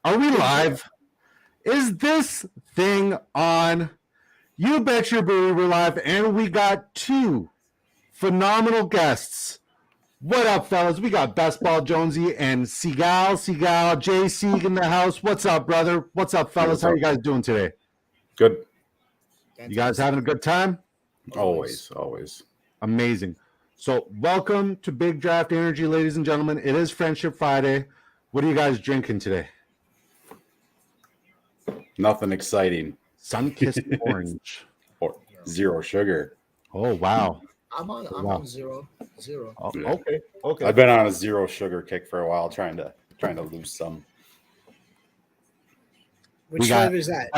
Are we live? Is this thing on? You bet your booty we're live, and we got two phenomenal guests. What up, fellas? We got Bestball Jonesy and Siegal, J.C. in the house. What's up, brother? What's up, fellas? How you guys doing today? Good. You guys having a good time? Always. Amazing. So welcome to Big Draft Energy, ladies and gentlemen. It is Friendship Friday. What are you guys drinking today? Nothing exciting. Sun-kissed orange. Or zero sugar. Oh, wow. I'm on zero. Oh, Yeah. Okay. I've been on a zero sugar kick for a while, trying to lose some. Which flavor is that?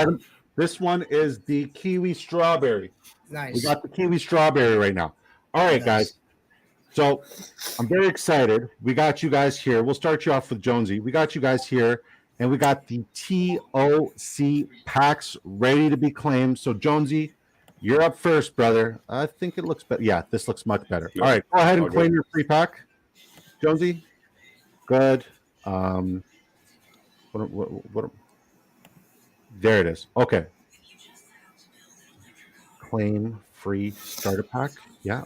This one is the kiwi strawberry. Nice. We got the kiwi strawberry right now. All right, guys. So I'm very excited. We got you guys here. We'll start you off with Jonesy. We got you guys here, and we got the TOC packs ready to be claimed. So Jonesy, you're up first, brother. I think it looks better. Yeah, this looks much better. Yeah. All right, go ahead and Okay. claim your free pack, Jonesy. Good. What there it is. Okay. Claim free starter pack. Yeah.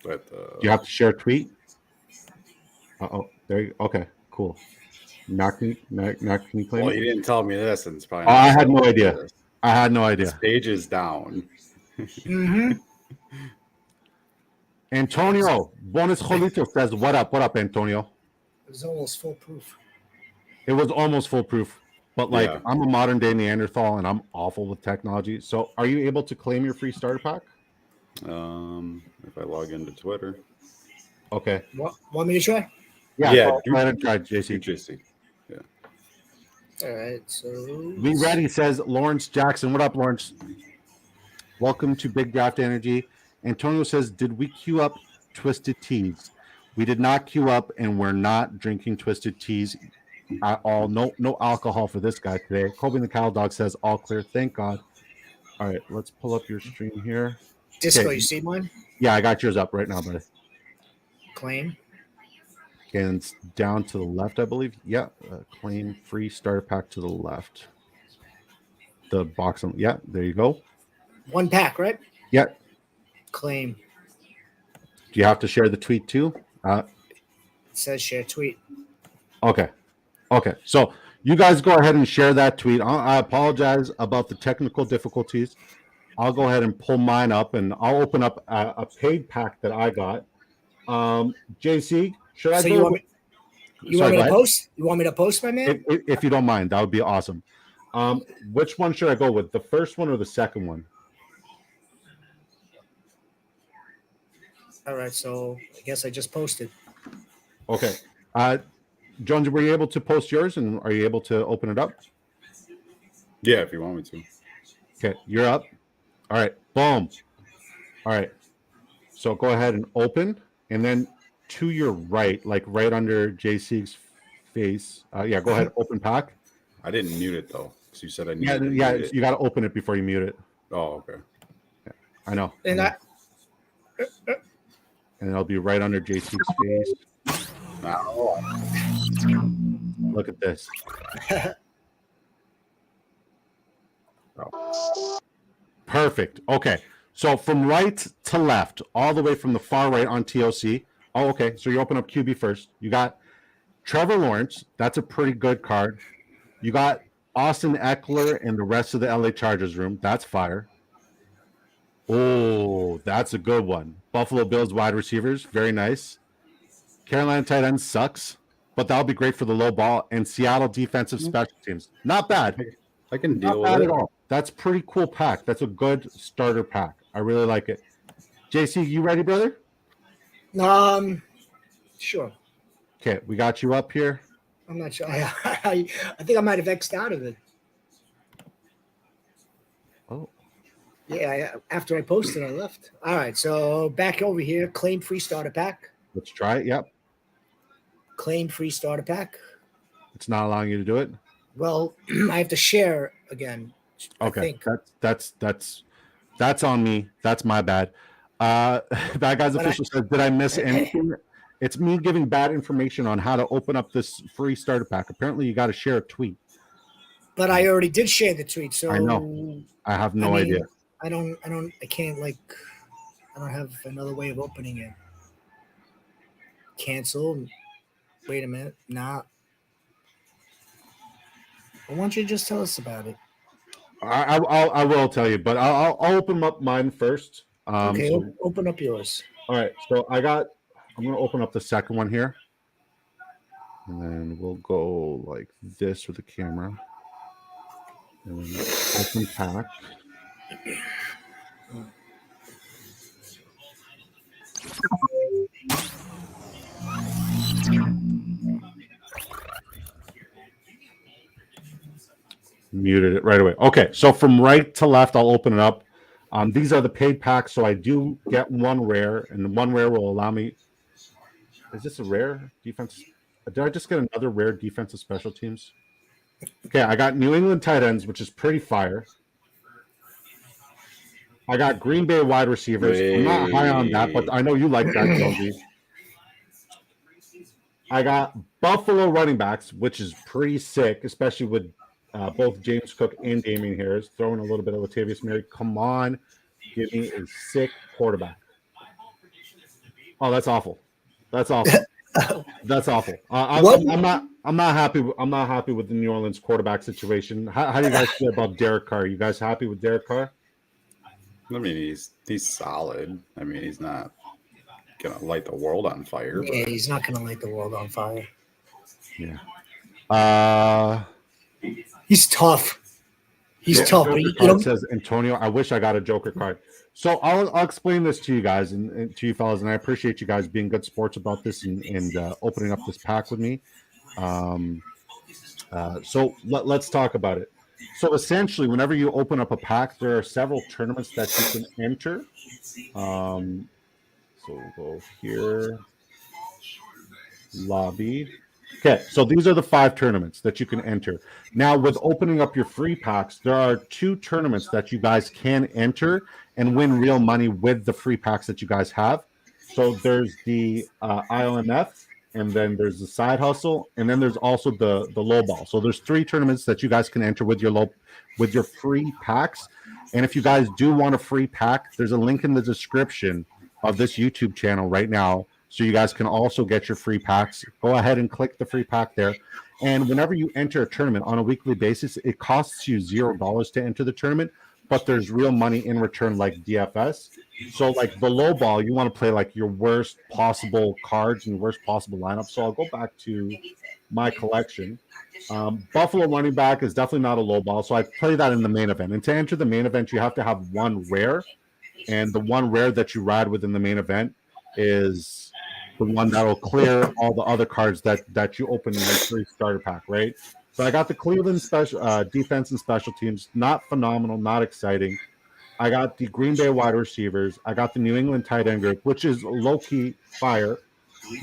But You have to share a tweet. There you go. Okay, cool. Not can you claim well, it? you didn't tell me this, and it's probably. Oh, I had no idea. I had no idea. Page is down. Mm-hmm. Antonio, Bonus Jolito says, what up, Antonio? It was almost foolproof. It was almost foolproof, but Yeah. I'm a modern day Neanderthal and I'm awful with technology. So are you able to claim your free starter pack? If I log into Twitter. Okay. Want me to try? Yeah, Yeah, go ahead and try, JC. JC. All right. So We ready, says Lawrence Jackson. What up, Lawrence? Welcome to Big Draft Energy. Antonio says, did we queue up Twisted Teas? We did not queue up, and we're not drinking Twisted Teas at all. No alcohol for this guy today. Kobe the Cow Dog says, all clear. Thank God. All right, let's pull up your stream here. Disco, Okay. you see mine? Yeah, I got yours up right now, buddy. Claim. And it's down to the left, I believe. Yeah, claim free starter pack to the left. The box on, yeah, there you go. One pack, right? Yeah. Claim. Do you have to share the tweet too? It says share tweet. Okay. So you guys go ahead and share that tweet. I apologize about the technical difficulties. I'll go ahead and pull mine up, and I'll open up a paid pack that I got. JC, should I So go? you want me Sorry, to go ahead. post? You want me to post, my man? If you don't mind, that would be awesome. Which one should I go with? The first one or the second one? All right. So I guess I just posted. Okay. Jones, were you able to post yours, and are you able to open it up? Yeah, if you want me to. Okay, you're up. All right, boom. All right. So go ahead and open, and then to your right, like right under JC's face. Go ahead, open pack. I didn't mute it though, because you said I needed to Yeah. mute it. You got to open it before you mute it. Oh, okay. I know. And And it'll be right under JC's face. Now, Look at this. Perfect. Okay. So from right to left, all the way from the far right on TOC. Oh, okay. So you open up QB first. You got Trevor Lawrence. That's a pretty good card. You got Austin Eckler and the rest of the LA Chargers room. That's fire. Oh, that's a good one. Buffalo Bills wide receivers. Very nice. Carolina tight end sucks, but that'll be great for the low ball. And Seattle defensive special teams. Not bad. I can Not deal bad with at it. all. That's pretty cool pack. That's a good starter pack. I really like it. JC, you ready, brother? Sure. Okay, we got you up here. I'm not sure. I think I might have X'd out of it. Oh, Yeah, after I posted, I left. All right, so back over here, claim free starter pack. let's try it. Yep. Claim free starter pack. It's not allowing you to do it. Well, I have to share again. I Okay. think. That's on me. That's my bad. That guy's official says, did I miss anything? It's me giving bad information on how to open up this free starter pack. Apparently, you got to share a tweet. But I already did share the tweet, so I know. I have no idea. I can't I don't have another way of opening it. Cancel. Wait a minute. Nah. Why don't you just tell us about it? I will tell you, but I'll open up mine first. Okay, So, open up yours. all right. So I'm going to open up the second one here. And then we'll go like this with the camera. And then open pack. Muted it right away. Okay, so from right to left, I'll open it up. These are the paid packs, so I do get one rare, and the one rare will allow me. Is this a rare defense? Did I just get another rare defensive special teams? Okay, I got New England tight ends, which is pretty fire. I got Green Bay wide receivers. I'm not high on that, but I know you like that, Jonesy. I got Buffalo running backs, which is pretty sick, especially with both James Cook and Damian Harris throwing a little bit of Latavius Murray. Come on, give me a sick quarterback. Oh, that's awful. That's awful. That's awful. I'm not happy. I'm not happy with the New Orleans quarterback situation. How do you guys feel about Derek Carr? You guys happy with Derek Carr? I mean, he's solid. I mean, he's not gonna light the world on fire. Yeah, he's not gonna light the world on fire. Yeah. He's tough. He's tough. But it says Antonio. I wish I got a Joker card. So I'll explain this to you guys and to you fellas, and I appreciate you guys being good sports about this and opening up this pack with me. So let's talk about it. So essentially, whenever you open up a pack, there are several tournaments that you can enter. So we'll go here, lobby. Okay, so these are the 5 tournaments that you can enter. Now, with opening up your free packs, there are 2 tournaments that you guys can enter and win real money with the free packs that you guys have. So there's the ILMF, and then there's the side hustle, and then there's also the low ball. So there's 3 tournaments that you guys can enter with your free packs. And if you guys do want a free pack, there's a link in the description of this YouTube channel right now, so you guys can also get your free packs. Go ahead and click the free pack there. And whenever you enter a tournament on a weekly basis, it costs you $0 to enter the tournament, but there's real money in return, like DFS. So like the low ball, you want to play like your worst possible cards and worst possible lineup. So I'll go back to my collection. Buffalo running back is definitely not a low ball, so I play that in the main event. And to enter the main event, you have to have one rare, and the one rare that you ride within the main event is the one that will clear all the other cards that you open in the free starter pack, right? So I got the Cleveland special defense and special teams, not phenomenal, not exciting. I got the Green Bay wide receivers. I got the New England tight end group, which is low-key fire.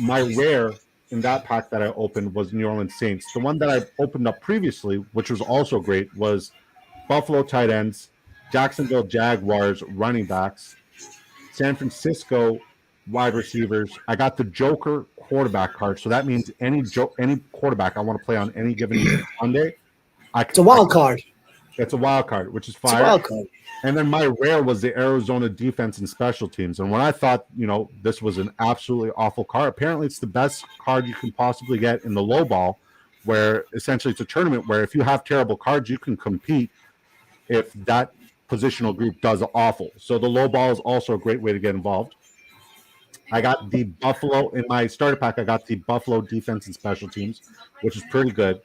My rare in that pack that I opened was New Orleans Saints. The one that I opened up previously, which was also great, was Buffalo tight ends, Jacksonville Jaguars running backs, San Francisco wide receivers. I got the Joker quarterback card, so that means any quarterback I want to play on any given Sunday. It's a wild card. It's a wild card, which is fire. It's a wild card. And then my rare was the Arizona defense and special teams. And when I thought, this was an absolutely awful card, apparently it's the best card you can possibly get in the low ball, where essentially it's a tournament where if you have terrible cards, you can compete if that positional group does awful. So the low ball is also a great way to get involved. I got the Buffalo in my starter pack. I got the Buffalo defense and special teams, which is pretty good.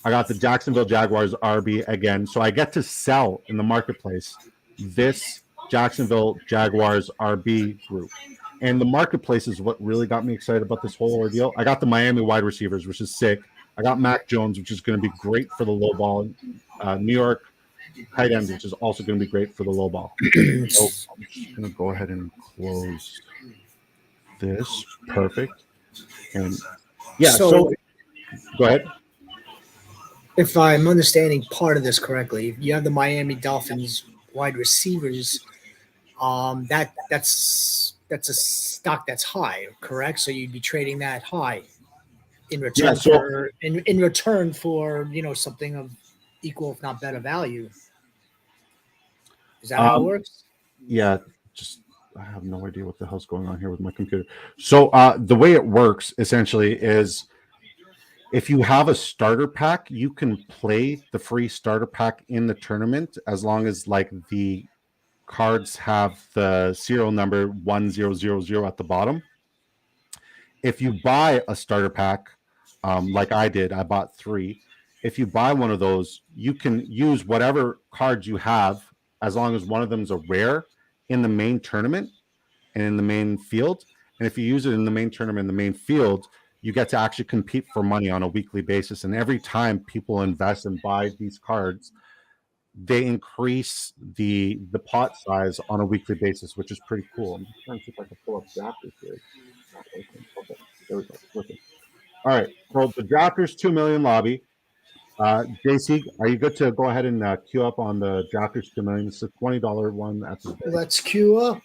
I got the Jacksonville Jaguars RB again. So I get to sell in the marketplace this Jacksonville Jaguars RB group. And the marketplace is what really got me excited about this whole ordeal. I got the Miami wide receivers, which is sick. I got Mac Jones, which is going to be great for the low ball. New York tight ends, which is also going to be great for the low ball. So I'm just going to go ahead and close this. Perfect. And yeah, so go ahead. If I'm understanding part of this correctly, you have the Miami Dolphins wide receivers. That's that's a stock that's high, correct? So you'd be trading that high in return Yeah, so- for in return for something of equal, if not better value. Is that how it works? Yeah, just I have no idea what the hell's going on here with my computer. So the way it works essentially is if you have a starter pack, you can play the free starter pack in the tournament as long as like the cards have the serial number 1000 at the bottom. If you buy a starter pack, like I did, I bought 3. If you buy one of those, you can use whatever cards you have as long as one of them is a rare in the main tournament and in the main field. And if you use it in the main tournament, in the main field, you get to actually compete for money on a weekly basis. And every time people invest and buy these cards, they increase the pot size on a weekly basis, which is pretty cool. I'm just trying to see if I can pull up drafters here. Okay, there we go. Perfect. All right. So the drafters 2 million lobby. JC, are you good to go ahead and queue up on the drafters 2 million? It's a $20 one at the Let's queue up.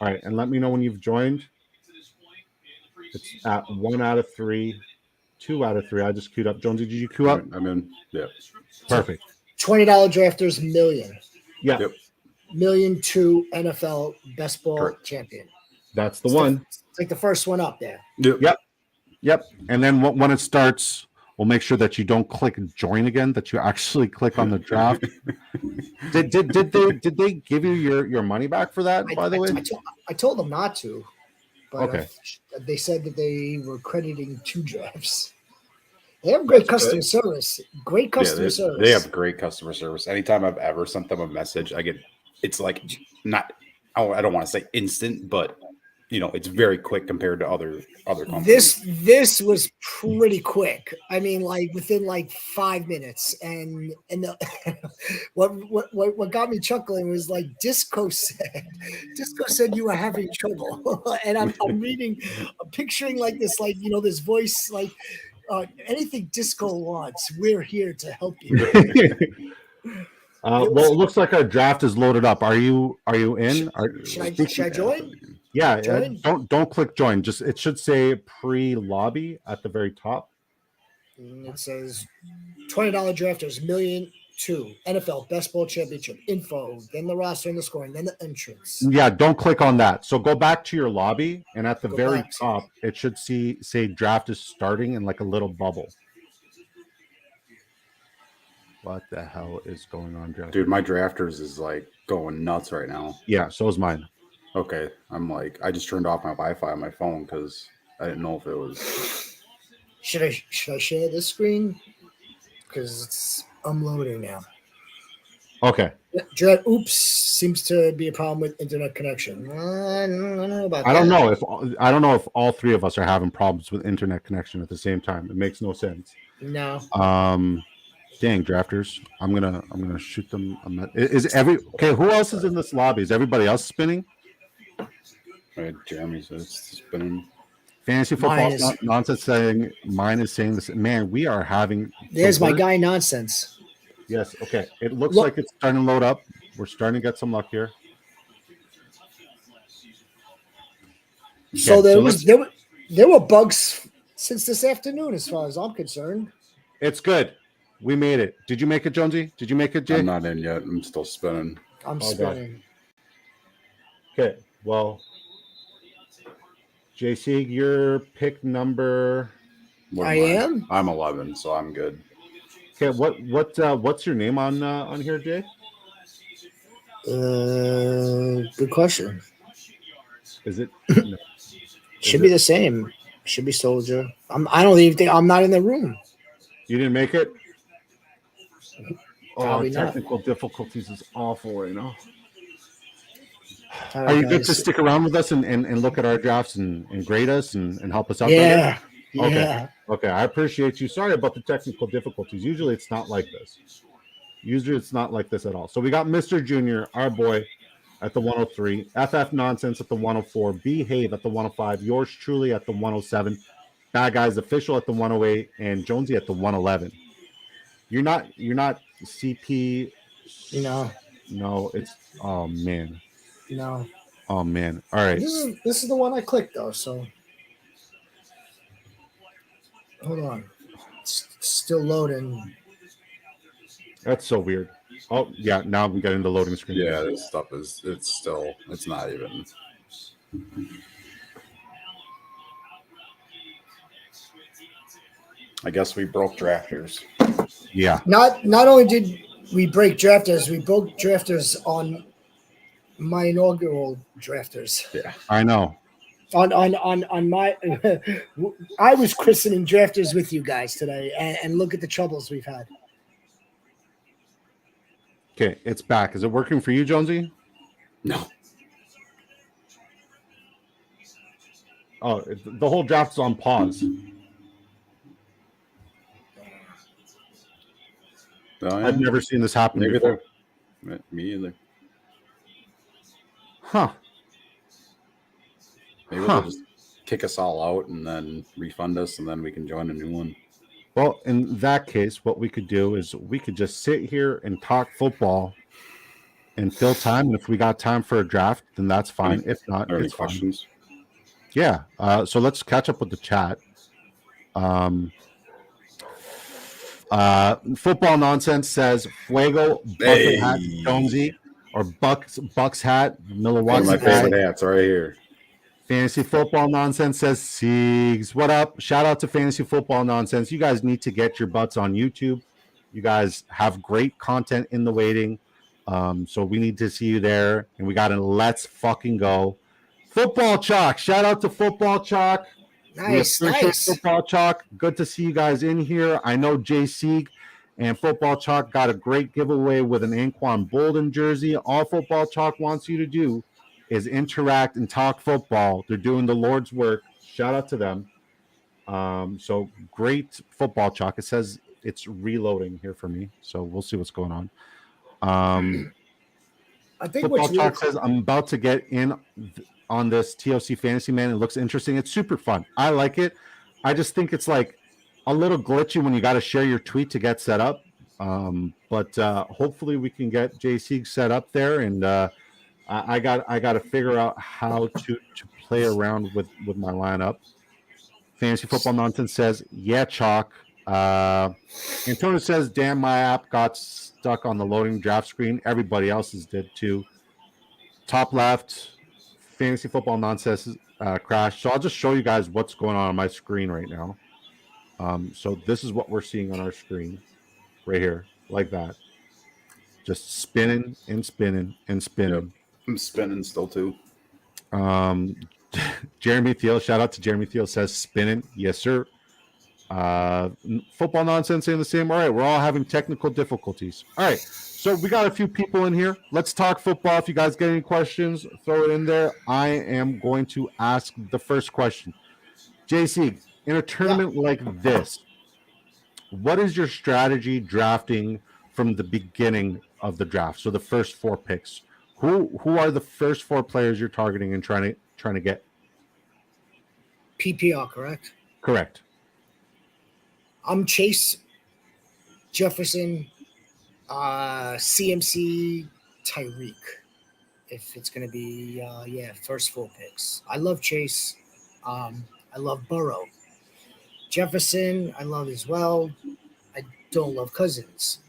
All right, and let me know when you've joined. It's at 1 out of 3, 2 out of 3. I just queued up. Jonesy, did you queue up? I'm in. Yeah. Perfect. $20 drafters million. Yeah, Yep. Million to NFL best ball Correct. champion. that's the one. It's like the first one up there. Yep. Yep. And then when it starts, we'll make sure that you don't click join again, that you actually click on the draft. Did they give you your money back for that, by the way? I told them not to, but Okay. they said that they were crediting 2 drafts. They have great customer service. Great customer service. They have great customer service. Anytime I've ever sent them a message, it's like not. I don't want to say instant, but it's very quick compared to other companies. This was pretty quick. I mean, like within like 5 minutes, and what got me chuckling was like Disco said you were having trouble, and I'm picturing like this, like this voice, like anything Disco wants, we're here to help you. Well, it looks like our draft is loaded up. Are you in? Should I join? Yeah, Join? don't click join. Just it should say pre-lobby at the very top. It says $20 drafters million to NFL best ball championship info, then the roster and the scoring, then the entrance. Yeah, don't click on that. So go back to your lobby, and at the Go very back. top, it should say draft is starting in like a little bubble. What the hell is going on, draft? Dude, my drafters is like going nuts right now. Yeah, so is mine. Okay, I'm like, I just turned off my Wi-Fi on my phone because I didn't know if it was. Should I share this screen? Because it's unloading now. Okay. Oops, seems to be a problem with internet connection. I don't know about that. I don't know if all 3 of us are having problems with internet connection at the same time. It makes no sense. No. Dang, drafters. I'm gonna shoot them. Who else is in this lobby? Is everybody else spinning? Right, Jeremy says it's spinning. Fantasy football nonsense saying mine is saying this. Man, we are having. There's my guy nonsense. Yes. Okay. It looks like it's starting to load up. We're starting to get some luck here. Okay, so there were bugs since this afternoon, as far as I'm concerned. It's good. We made it. Did you make it, Jonesy? Did you make it, Jay? I'm not in yet. I'm still spinning. I'm spinning. Okay. Well, JC, your pick number. I am. I'm 11, so I'm good. Okay. What's your name on here, Jay? Good question. Is it? No. Should be the same. Should be Soldier. I don't even think I'm not in the room. You didn't make it? Probably technical difficulties is awful right now. Right, are you good to stick around with us and look at our drafts and grade us and help us out? Yeah. Okay. Yeah. Okay. I appreciate you. Sorry about the technical difficulties. Usually it's not like this. Usually it's not like this at all. So we got Mr. Junior, our boy, at the 103, FF Nonsense at the 104, Behave at the 105, yours truly at the 107, Bad Guys Official at the 108, and Jonesy at the 111. You're not CP. No. No, it's oh man. No. Oh man! All right. This is the one I clicked though. So hold on, it's still loading. That's so weird. Oh yeah, now we got into loading screen. Yeah, this stuff it's not even. I guess we broke drafters. Yeah. Not only did we break drafters, we broke drafters on my inaugural drafters. Yeah. I know. On my, I was christening drafters with you guys today, and look at the troubles we've had. Okay, it's back. Is it working for you, Jonesy? No. Oh, the whole draft's on pause. Oh, yeah. I've never seen this happen Maybe before. Me either. Huh. Maybe they'll just kick us all out and then refund us, and then we can join a new one. Well, in that case, what we could do is we could just sit here and talk football and fill time. And if we got time for a draft, then that's fine. If not, Are any it's fine. questions? Yeah. So let's catch up with the chat. Football Nonsense says Fuego Bucket Hat Jonesy or Bucks Hat One Milwaukee of my hat. favorite hats right here. Fantasy Football Nonsense says Siegs. What up? Shout out to Fantasy Football Nonsense. You guys need to get your butts on YouTube. You guys have great content in the waiting. So we need to see you there. And we got a let's fucking go. Football Chalk. Shout out to Football Chalk. Nice, We appreciate nice. Football Chalk. Good to see you guys in here. I know Jay Sieg and Football Chalk got a great giveaway with an Anquan Bolden jersey. All Football Chalk wants you to do is interact and talk football. They're doing the Lord's work. Shout out to them. So great Football Chalk. It says it's reloading here for me, so we'll see what's going on. I think Football what's Chalk weird, says I'm about to get in on this TOC Fantasy Man. It looks interesting. It's super fun. I like it. I just think it's like a little glitchy when you got to share your tweet to get set up. But hopefully we can get JC set up there, and I got to figure out how to play around with my lineup. Fantasy Football Nonsense says, yeah, Chalk. Antonio says, damn, my app got stuck on the loading draft screen. Everybody else's did too. Top left, Fantasy Football Nonsense crashed. So I'll just show you guys what's going on my screen right now. So this is what we're seeing on our screen right here, like that. Just spinning and spinning and spinning. Yep. I'm spinning still too. Jeremy Thiel, shout out to Jeremy Thiel, says spinning. Yes, sir. Football Nonsense saying the same. All right, we're all having technical difficulties. All right, so we got a few people in here. Let's talk football. If you guys get any questions, throw it in there. I am going to ask the first question. JC, in a tournament like this, what is your strategy drafting from the beginning of the draft? So the first 4 picks. Who are the first 4 players you're targeting and trying to get? PPR, correct? Correct. I'm Chase, Jefferson, CMC, Tyreek. If it's going to be, first 4 picks. I love Chase. I love Burrow. Jefferson, I love as well. I don't love Cousins.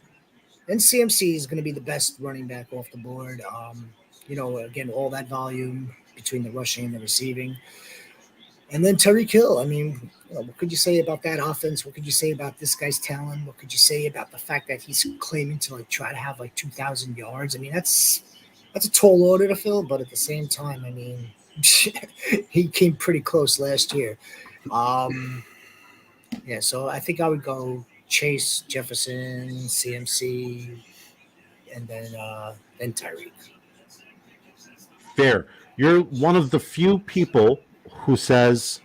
And CMC is going to be the best running back off the board. Again, all that volume between the rushing and the receiving. And then Tyreek Hill. I mean, what could you say about that offense? What could you say about this guy's talent? What could you say about the fact that he's claiming to try to have 2,000 yards? I mean, that's a tall order to fill, but at the same time, I mean, he came pretty close last year. So I think I would go Chase, Jefferson, CMC, and then Tyreek. Fair. You're one of the few people who says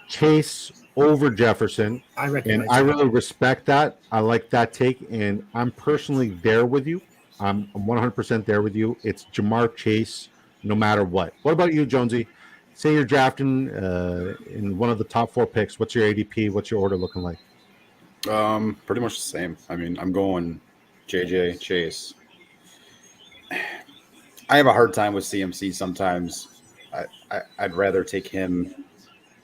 Chase over Jefferson. I recognize and I really respect that. I like that take, and I'm personally there with you. I'm 100% there with you. It's Jamar Chase no matter what. What about you, Jonesy? Say you're drafting in one of the top 4 picks. What's your ADP? What's your order looking like? Pretty much the same. I mean, I'm going JJ Chase. I have a hard time with CMC sometimes. I'd rather take him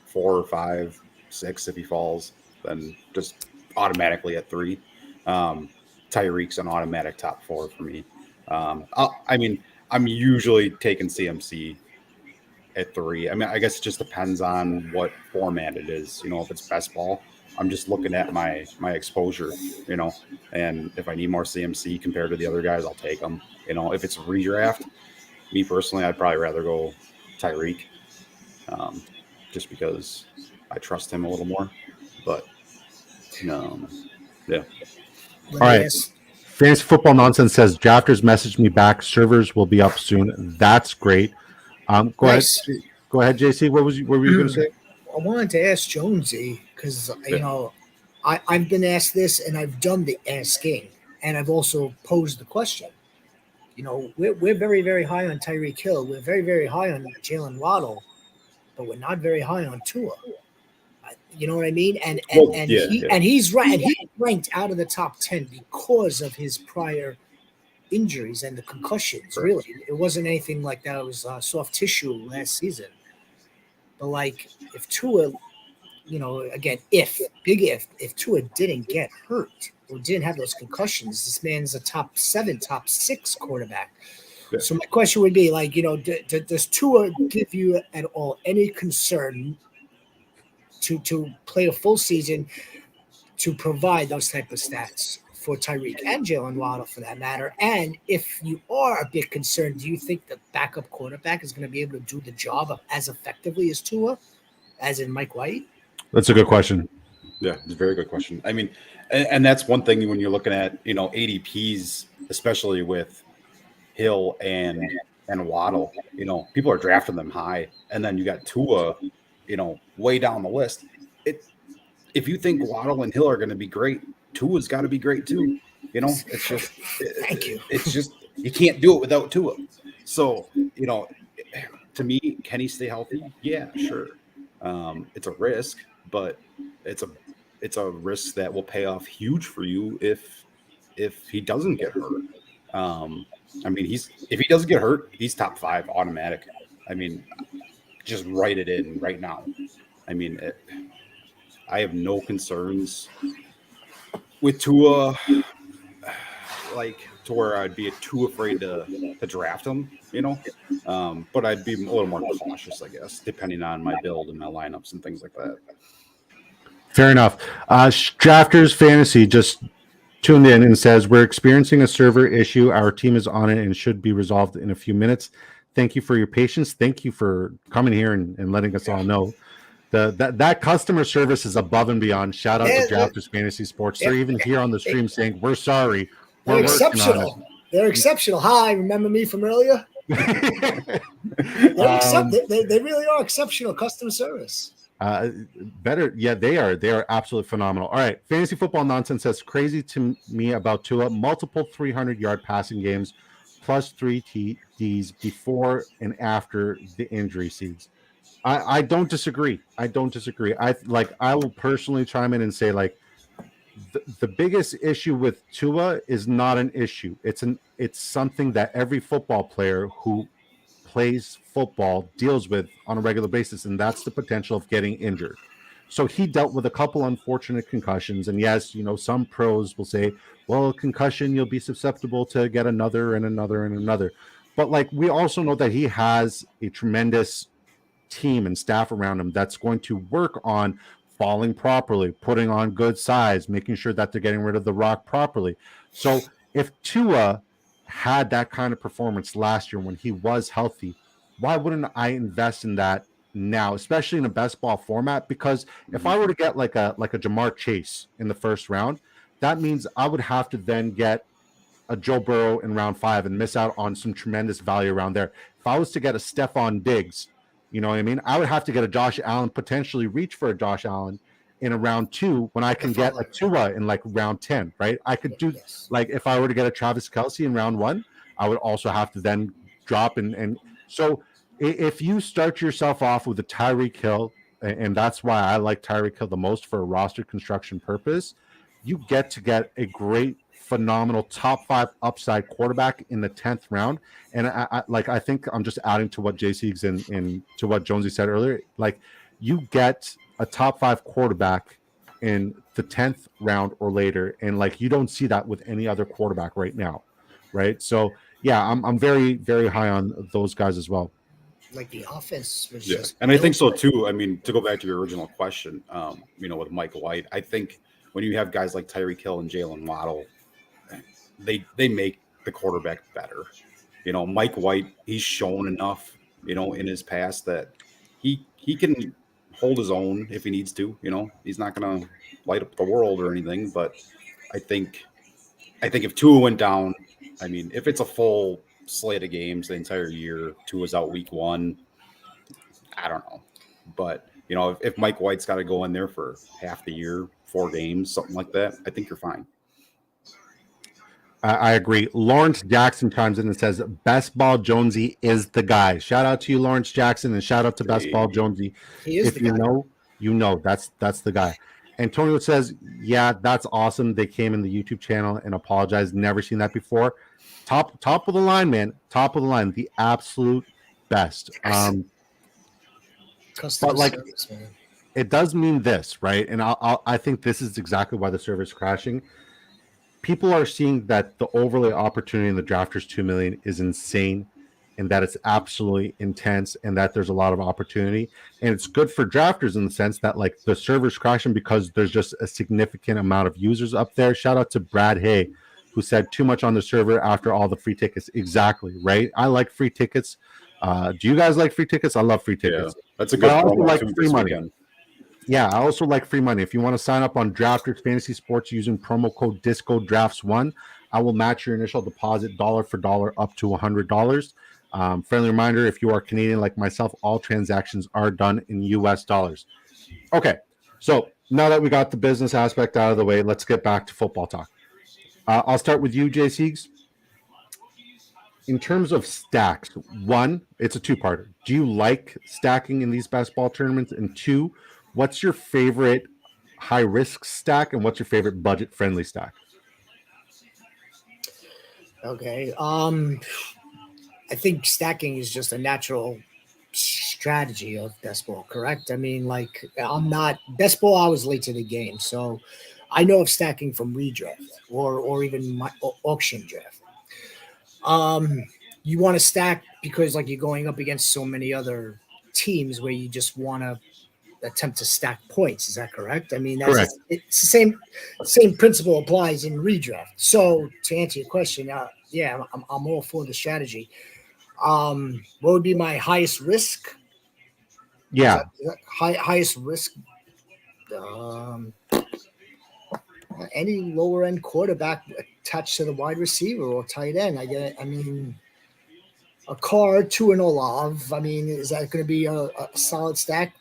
4 or 5, 6 if he falls than just automatically at 3. Tyreek's an automatic top 4 for me. I mean, I'm usually taking CMC at 3. I mean, I guess it just depends on what format it is. If it's best ball, I'm just looking at my exposure, and if I need more CMC compared to the other guys, I'll take them. If it's redraft, me personally, I'd probably rather go Tyreek, just because I trust him a little more. But yeah. All right. Fantasy Football Nonsense says drafters messaged me back. Servers will be up soon. That's great. Go ahead, JC. What were you going to say? I wanted to ask Jonesy because I've been asked this and I've done the asking and I've also posed the question. We're very, very high on Tyreek Hill. We're very, very high on Jalen Waddle, but we're not very high on Tua. You know what I mean? And he's right. And he's ranked out of the top 10 because of his prior injuries and the concussions. Right. Really, it wasn't anything like that. It was soft tissue last season. But if Tua, again, if Tua didn't get hurt or didn't have those concussions, this man's a top 7, top 6 quarterback. Yeah. So my question would be does Tua give you at all any concern to play a full season to provide those type of stats for Tyreek and Jalen Waddle for that matter? And if you are a bit concerned, do you think the backup quarterback is going to be able to do the job as effectively as Tua, as in Mike White? That's a good question. Yeah, it's a very good question. I mean, and that's one thing when you're looking at, ADPs, especially with Hill and Waddle, people are drafting them high. And then you got Tua, way down the list. If you think Waddle and Hill are going to be great, Tua's got to be great too. It's just thank you. It's just you can't do it without Tua. So to me, can he stay healthy? Yeah, sure. It's a risk, but it's a risk that will pay off huge for you if he doesn't get hurt. I mean, if he doesn't get hurt, he's top 5 automatic. I mean, just write it in right now. I mean, I have no concerns with Tua, to where I'd be too afraid to draft him, but I'd be a little more cautious, I guess, depending on my build and my lineups and things like that. Fair enough. Drafters Fantasy just tuned in and says, we're experiencing a server issue. Our team is on it and should be resolved in a few minutes. Thank you for your patience. Thank you for coming here and letting us all know. That customer service is above and beyond. Shout out to Drafters Fantasy Sports. They're even here on the stream saying, we're sorry. They're exceptional. They're exceptional. Hi, remember me from earlier? They really are exceptional customer service. Better. Yeah, they are. They are absolutely phenomenal. All right. Fantasy Football Nonsense says crazy to me about Tua. Multiple 300-yard passing games plus 3 TDs before and after the injury seeds. I don't disagree. I will personally chime in and say the biggest issue with Tua is not an issue. It's something that every football player who plays football deals with on a regular basis, and that's the potential of getting injured. So he dealt with a couple unfortunate concussions, and yes, some pros will say, well, concussion, you'll be susceptible to get another and another and another. But we also know that he has a tremendous team and staff around him that's going to work on falling properly, putting on good size, making sure that they're getting rid of the rock properly. So if Tua had that kind of performance last year when he was healthy, why wouldn't I invest in that now, especially in a best ball format? Because if I were to get like a Jamar Chase in the first round, that means I would have to then get a Joe Burrow in round 5 and miss out on some tremendous value around there. If I was to get a Stephon Diggs, you know what I mean? I would have to get a Josh Allen, potentially reach for a Josh Allen in a round 2 when I can get a Tua in round 10, right? I could do if I were to get a Travis Kelce in round 1, I would also have to then drop and so if you start yourself off with a Tyreek Hill, and that's why I like Tyreek Hill the most for a roster construction purpose, you get a great phenomenal top 5 upside quarterback in the 10th round. And I think I'm just adding to what JC's and to what Jonesy said earlier. Like, you get a top 5 quarterback in the 10th round or later, and like you don't see that with any other quarterback right now, right? So yeah, I'm very, very high on those guys as well. Like the offense was Yeah, just and I think so built. too. I mean, to go back to your original question, with Mike White, I think when you have guys like Tyreek Hill and Jalen Waddle, they make the quarterback better. Mike White, he's shown enough, in his past that he can hold his own if he needs to. He's not going to light up the world or anything, but I think if Tua went down, I mean, if it's a full slate of games the entire year, Tua's out week 1, I don't know. But, if Mike White's got to go in there for half the year, 4 games, something like that, I think you're fine. I agree. Lawrence Jackson chimes in and says, Bestball Jonesy is the guy. Shout out to you, Lawrence Jackson, and shout out to Bestball Jonesy. He is If the guy. you know, that's the guy. Antonio says, yeah, that's awesome. They came in the YouTube channel and apologized. Never seen that before. Top of the line, man. Top of the line. The absolute best. Customer But like, service, man. it does mean this, right? And I think this is exactly why the server is crashing. People are seeing that the overlay opportunity in the drafters 2 million is insane, and that it's absolutely intense, and that there's a lot of opportunity. And it's good for drafters in the sense that like the server's crashing because there's just a significant amount of users up there. Shout out to Brad Hay, who said too much on the server after all the free tickets. Exactly, right? I like free tickets. Do you guys like free tickets? I love free tickets. Yeah, that's a good I also promo like too free this money. weekend. Yeah, I also like free money. If you want to sign up on Drafters Fantasy Sports using promo code DiscoDrafts1, I will match your initial deposit dollar for dollar up to $100. Friendly reminder, if you are Canadian like myself, all transactions are done in US dollars. Okay, so now that we got the business aspect out of the way, let's get back to football talk. I'll start with you, Jay Siegs. In terms of stacks, 1, it's a 2-parter. Do you like stacking in these best ball tournaments? And 2, what's your favorite high risk stack and what's your favorite budget friendly stack? Okay. I think stacking is just a natural strategy of best ball, correct? I mean, like, I'm not best ball. I was late to the game, so I know of stacking from redraft or even my auction draft. You want to stack because like you're going up against so many other teams where you just want to attempt to stack points. Is that correct? I mean, Correct. it's the same principle applies in redraft. So to answer your question, yeah, I'm all for the strategy. What would be my highest risk? Yeah. Is that highest risk? Any lower end quarterback attached to the wide receiver or tight end. I mean, a Carr to an Olav. I mean, is that going to be a solid stack?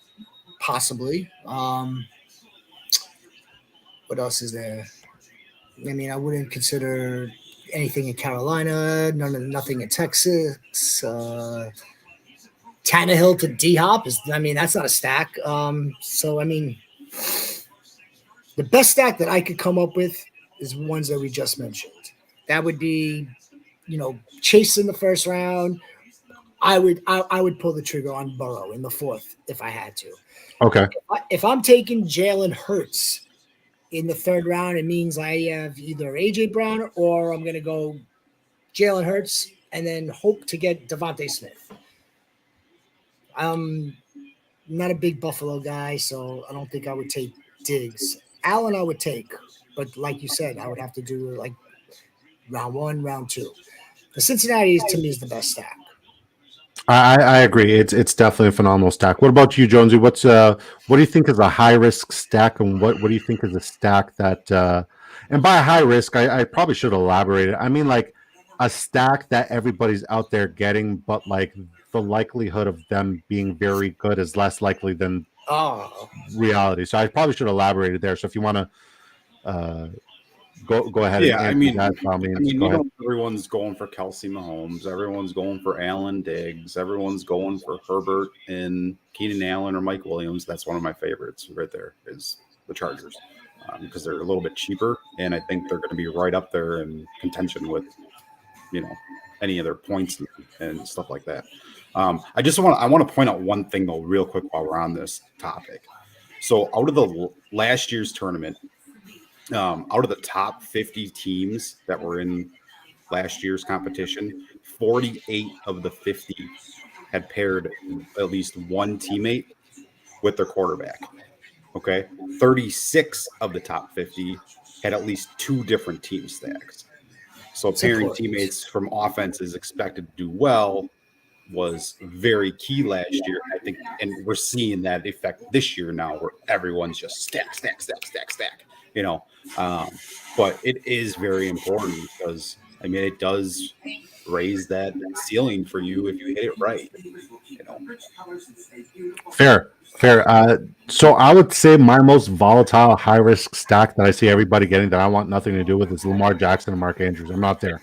Possibly. What else is there? I mean, I wouldn't consider anything in Carolina. Nothing in Texas. Tannehill to D Hop is. I mean, that's not a stack. So I mean, the best stack that I could come up with is ones that we just mentioned. That would be, Chase in the first round. I would pull the trigger on Burrow in the 4th if I had to. Okay. If I'm taking Jalen Hurts in the 3rd round, it means I have either AJ Brown or I'm going to go Jalen Hurts and then hope to get Devontae Smith. I'm not a big Buffalo guy, so I don't think I would take Diggs. Allen I would take, but like you said, I would have to do like round 1, round 2. The Cincinnati to me is the best stack. I agree. It's definitely a phenomenal stack. What about you, Jonesy? What do you think is a high risk stack, and what do you think is a stack that? And by high risk, I probably should elaborate it. I mean, like a stack that everybody's out there getting, but like the likelihood of them being very good is less likely than reality. So I probably should elaborate it there. So if you want to go ahead. Yeah, and that, go ahead. Everyone's going for Kelsey Mahomes. Everyone's going for Allen Diggs. Everyone's going for Herbert and Keenan Allen or Mike Williams. That's one of my favorites right there is the Chargers. because they're a little bit cheaper, and I think they're going to be right up there in contention with, any of their points and stuff like that. I want to point out one thing though, real quick, while we're on this topic. So out of the last year's tournament, out of the top 50 teams that were in last year's competition, 48 of the 50 had paired at least one teammate with their quarterback. Okay. 36 of the top 50 had at least two different team stacks. So pairing teammates from offense is expected to do well was very key last year, I think, and we're seeing that effect this year now, where everyone's just stack. But it is very important because it does raise that ceiling for you if you hit it right. Fair. So I would say my most volatile, high risk stack that I see everybody getting that I want nothing to do with is Lamar Jackson and Mark Andrews. I'm not there.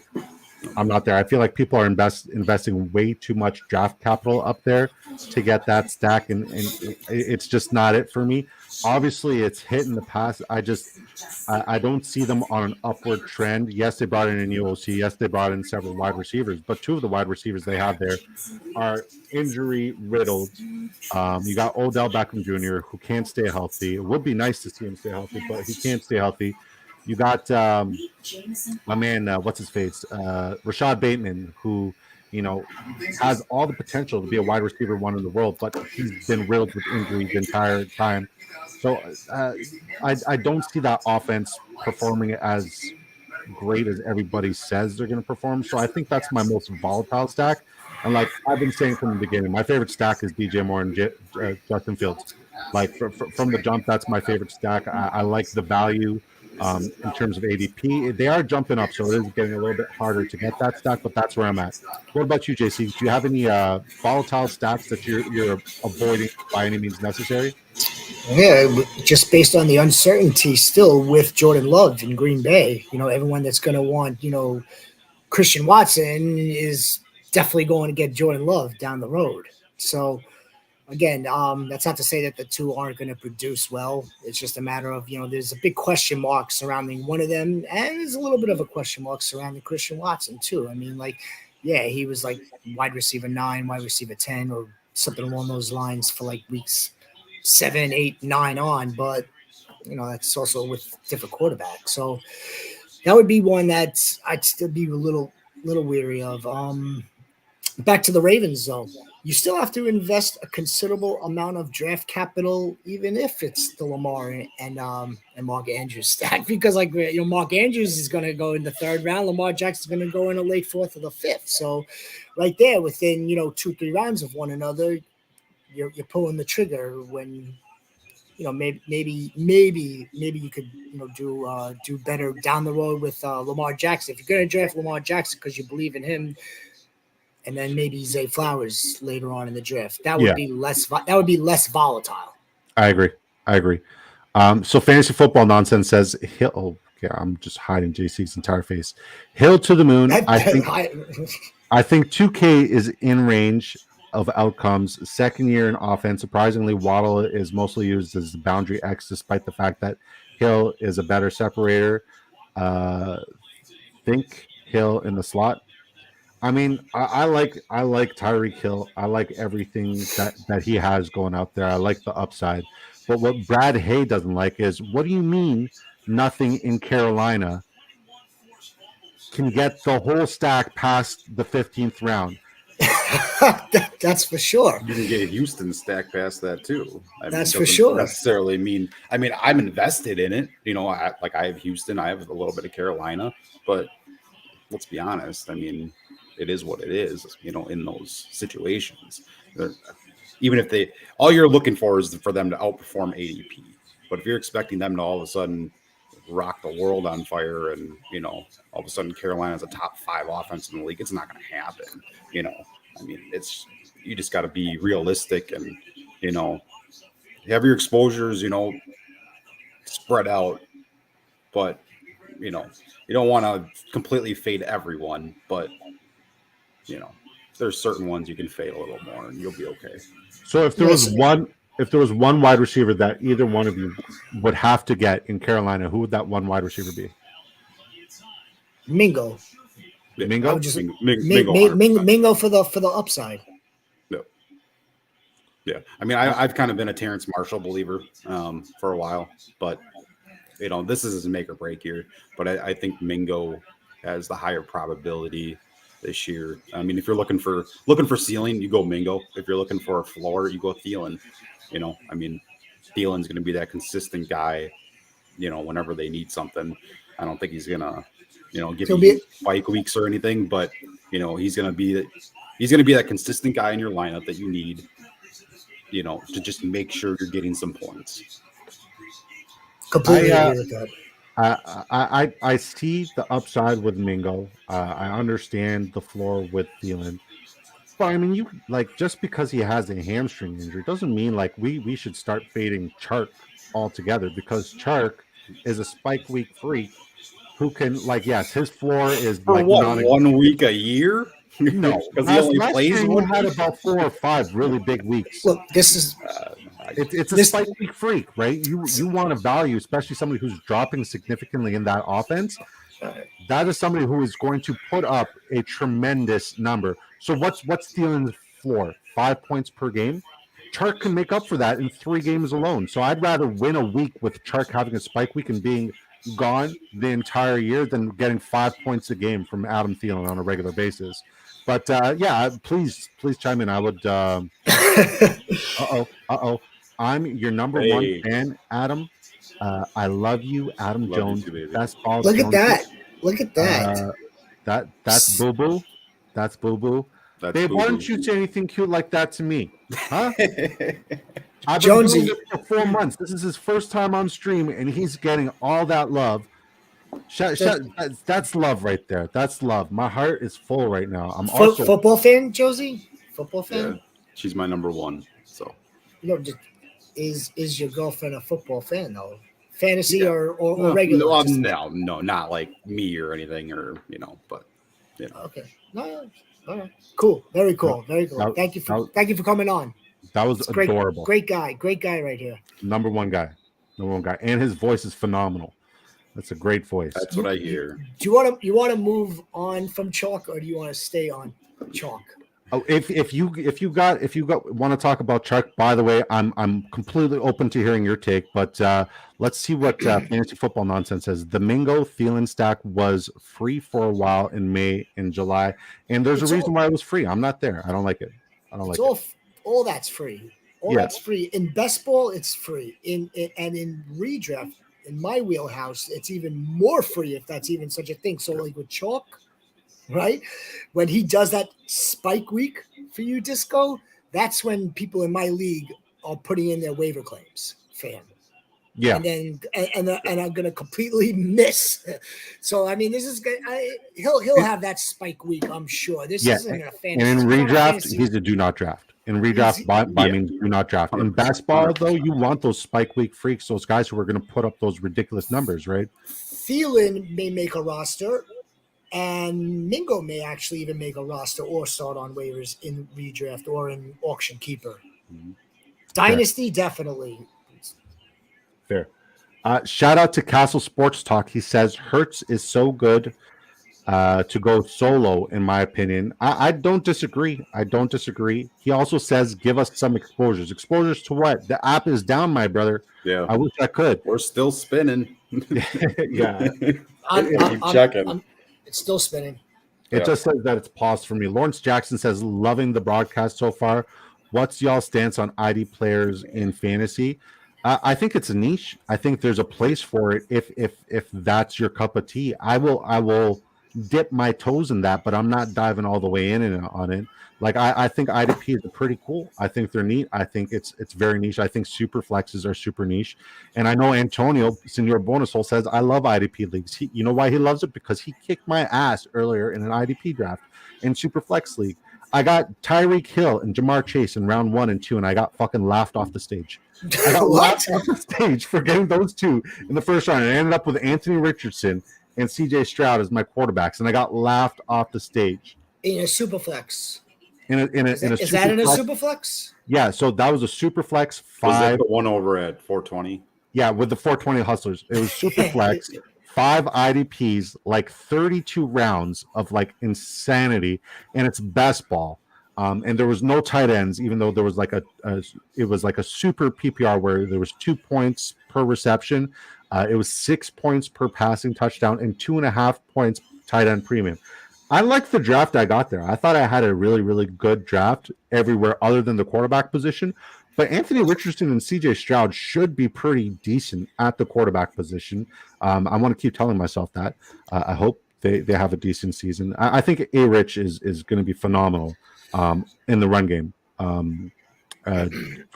I feel like people are investing way too much draft capital up there to get that stack, and it's just not it for me. Obviously, it's hit in the past. I don't see them on an upward trend. Yes, they brought in a new OC. Yes, they brought in several wide receivers, but two of the wide receivers they have there are injury riddled. You got Odell Beckham Jr., who can't stay healthy. It would be nice to see him stay healthy, but he can't stay healthy. You got my man, what's his face, Rashad Bateman, who has all the potential to be a wide receiver one in the world, but he's been riddled with injuries the entire time. So I don't see that offense performing as great as everybody says they're going to perform. So I think that's my most volatile stack. And like I've been saying from the beginning, my favorite stack is DJ Moore and Justin Fields. Like from the jump, that's my favorite stack. I like the value. In terms of ADP, they are jumping up, so it is getting a little bit harder to get that stack, but that's where I'm at. What about you, JC? Do you have any volatile stacks that you're avoiding by any means necessary? Yeah, just based on the uncertainty still with Jordan Love in Green Bay, everyone that's going to want, Christian Watson is definitely going to get Jordan Love down the road. So, again, that's not to say that the two aren't going to produce well. It's just a matter of, there's a big question mark surrounding one of them, and there's a little bit of a question mark surrounding Christian Watson, too. He was like wide receiver 9, wide receiver 10, or something along those lines for like weeks 7, 8, 9 on, but, that's also with different quarterbacks. So that would be one that I'd still be a little weary of. Back to the Ravens, though. You still have to invest a considerable amount of draft capital, even if it's the Lamar and Mark Andrews stack, because Mark Andrews is going to go in the 3rd round, Lamar Jackson is going to go in the late 4th or the 5th. So, right there, within 2-3 rounds of one another, you're pulling the trigger when maybe you could do better down the road with Lamar Jackson. If you're going to draft Lamar Jackson because you believe in him. And then maybe Zay Flowers later on in the draft. That would be less. That would be less volatile. I agree. So fantasy football nonsense says Hill. Oh, yeah, I'm just hiding JC's entire face. Hill to the moon. I think 2K is in range of outcomes. 2nd year in offense. Surprisingly, Waddle is mostly used as the boundary X, despite the fact that Hill is a better separator. Think Hill in the slot. I like Tyreek Hill. I like everything that he has going out there. I like the upside. But what Brad Hay doesn't like is, what do you mean nothing in Carolina can get the whole stack past the 15th round? That's for sure. You can get Houston stack past that too. That's for sure. Necessarily mean. I'm invested in it. I have Houston. I have a little bit of Carolina, but let's be honest. It is what it is, in those situations. Even if all you're looking for is for them to outperform ADP. But if you're expecting them to all of a sudden rock the world on fire and, all of a sudden Carolina's a top 5 offense in the league, it's not going to happen. You just got to be realistic and, have your exposures, spread out. But, you don't want to completely fade everyone, but there's certain ones you can fade a little more and you'll be okay. So if there was one, if there was one wide receiver that either one of you would have to get in Carolina, who would that one wide receiver be? Mingo. Mingo? I would just Mingo, Mingo for the upside. No. Yeah. I mean, I've kind of been a Terrence Marshall believer for a while, but this is his make or break here. But I think Mingo has the higher probability this year. I mean, if you're looking for ceiling, you go Mingo. If you're looking for a floor, you go Thielen. I mean, Thielen's going to be that consistent guy. Whenever they need something, I don't think he's gonna, give you spike weeks or anything. But he's gonna be that consistent guy in your lineup that you need. To just make sure you're getting some points. Completely agree with that. I see the upside with Mingo. I understand the floor with Thielen. But I mean, just because he has a hamstring injury doesn't mean we should start fading Chark altogether, because Chark is a spike week freak who can yes, his floor is for 1 week a year. No, because he only plays year one. Had about 4 or 5 really big weeks. Look, this is it's a spike week freak, right? You want to value, especially somebody who's dropping significantly in that offense. That is somebody who is going to put up a tremendous number. So what's Thielen's floor? 5 points per game. Chark can make up for that in 3 games alone. So I'd rather win a week with Chark having a spike week and being gone the entire year than getting 5 points a game from Adam Thielen on a regular basis. But please chime in. I would. I'm your number one fan, Adam. I love you, Adam Jones. Bestball. Look at that. Look at that. That's boo boo. That's boo boo. Babe, why don't you say anything cute like that to me? Huh? I've been doing this for 4 months. This is his first time on stream, and he's getting all that love. That's love right there. That's love. My heart is full right now. I'm also football fan, Josie. Football fan. Yeah, she's my number one. So, is your girlfriend a football fan though? Fantasy or regular? No, not like me or anything, but Okay. No. All right. Cool. Very cool. Very cool. Thank you for coming on. That was adorable. Great guy right here. Number one guy, and his voice is phenomenal. That's a great voice. That's what I hear. Do you want to move on from Chalk, or do you want to stay on Chalk? Oh, if you want to talk about Chalk, by the way, I'm completely open to hearing your take. But let's see what Fantasy Football Nonsense says. The Mingo Thielen stack was free for a while in May and July, and there's a reason why it was free. I'm not there. I don't like it. All that's free. That's free. In best ball, it's free. In redraft, in my wheelhouse, it's even more free, if that's even such a thing. So with Chalk, right? When he does that spike week for you, Disco, that's when people in my league are putting in their waiver claims for him. Yeah. And then and I'm gonna completely miss. So I mean, this is good. He'll have that spike week, I'm sure. This isn't a fantasy. And in redraft, he's a do not draft. In redraft, by means, do not draft. In basketball, though, you want those spike week freaks, those guys who are going to put up those ridiculous numbers, right? Thielen may make a roster, and Mingo may actually even make a roster or start on waivers in redraft or in auction keeper. Mm-hmm. Dynasty, definitely. Fair. Shout out to Castle Sports Talk. He says Hurts is so good to go solo, in my opinion. I don't disagree. He also says give us some exposures. Exposures to what? The app is down, my brother. Yeah. I wish I could. We're still spinning. Yeah. Keep checking. It's still spinning. It just says that it's paused for me. Lawrence Jackson says loving the broadcast so far. What's y'all stance on ID players in fantasy? I think it's a niche. I think there's a place for it if that's your cup of tea. I will dip my toes in that, but I'm not diving all the way in and on it. I think IDPs are pretty cool. I think they're neat. I think it's very niche. I think super flexes are super niche. And I know Antonio, Senor Bonus Hole, says I love IDP leagues. You know why he loves it? Because he kicked my ass earlier in an IDP draft in super flex league. I got Tyreek Hill and Jamar Chase in round 1 and 2, and I got fucking laughed off the stage. I got laughed off the stage for getting those two in the first round. And I ended up with Anthony Richardson and CJ Stroud as my quarterbacks, and I got laughed off the stage. In a super flex. Is that in a super flex? Yeah, so that was a super flex Was that 5. the one over at 420? Yeah, with the 420 hustlers. It was super flex, 5 IDPs, like 32 rounds of like insanity, and it's best ball. And there was no tight ends, even though there was like it was like a super PPR where there was 2 points per reception. It was 6 points per passing touchdown and 2.5 points tight end premium. I like the draft I got there. I thought I had a really, really good draft everywhere other than the quarterback position. But Anthony Richardson and CJ Stroud should be pretty decent at the quarterback position. I want to keep telling myself that. I hope they have a decent season. I think A-Rich is going to be phenomenal in the run game. Do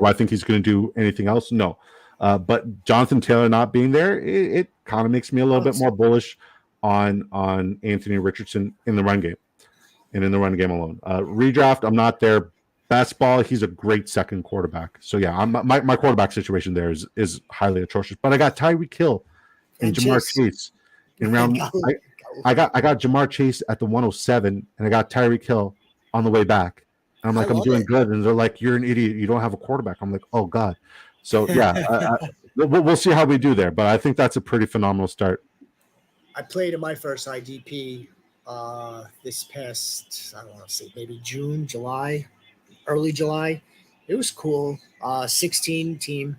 I think he's going to do anything else? No. But Jonathan Taylor not being there, it kind of makes me a little bit more bullish on Anthony Richardson in the run game and in the run game alone. Redraft, I'm not there. Best ball, he's a great second quarterback. So yeah, my quarterback situation there is highly atrocious. But I got Tyreek Hill and Jamar Chase in round. I got Jamar Chase at the 107, and I got Tyreek Hill on the way back. And I'm like, I'm doing good, and they're like, you're an idiot. You don't have a quarterback. I'm like, oh god. So yeah, we'll see how we do there. But I think that's a pretty phenomenal start. I played in my first IDP this past, I don't want to say maybe June, July. Early July. It was cool. 16 team,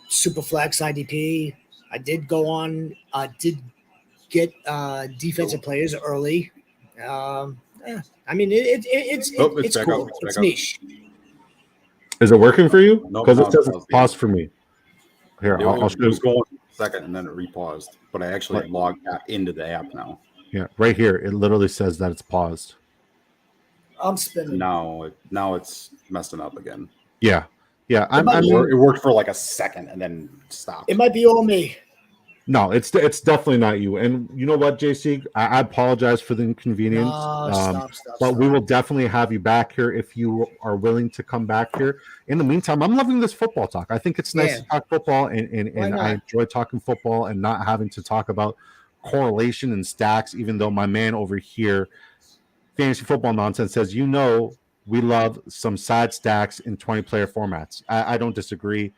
super flex IDP. I did go on, did get defensive players early. I mean, it's cool. It's niche. Is it working for you? No, because it says it's paused for me. Here, I'll show you. It was going a second and then it repaused, but I actually logged into the app now. Yeah, right here. It literally says that it's paused. I'm spinning. Now it's messing up again. Yeah. It worked for like a second and then stopped. It might be all me. No, it's definitely not you. And you know what, JC? I apologize for the inconvenience. Stop. But we will definitely have you back here if you are willing to come back here. In the meantime, I'm loving this football talk. I think it's nice to talk football, and I enjoy talking football and not having to talk about correlation and stacks, even though my man over here, Fantasy Football Nonsense, says, we love some side stacks in 20-player formats. I don't disagree.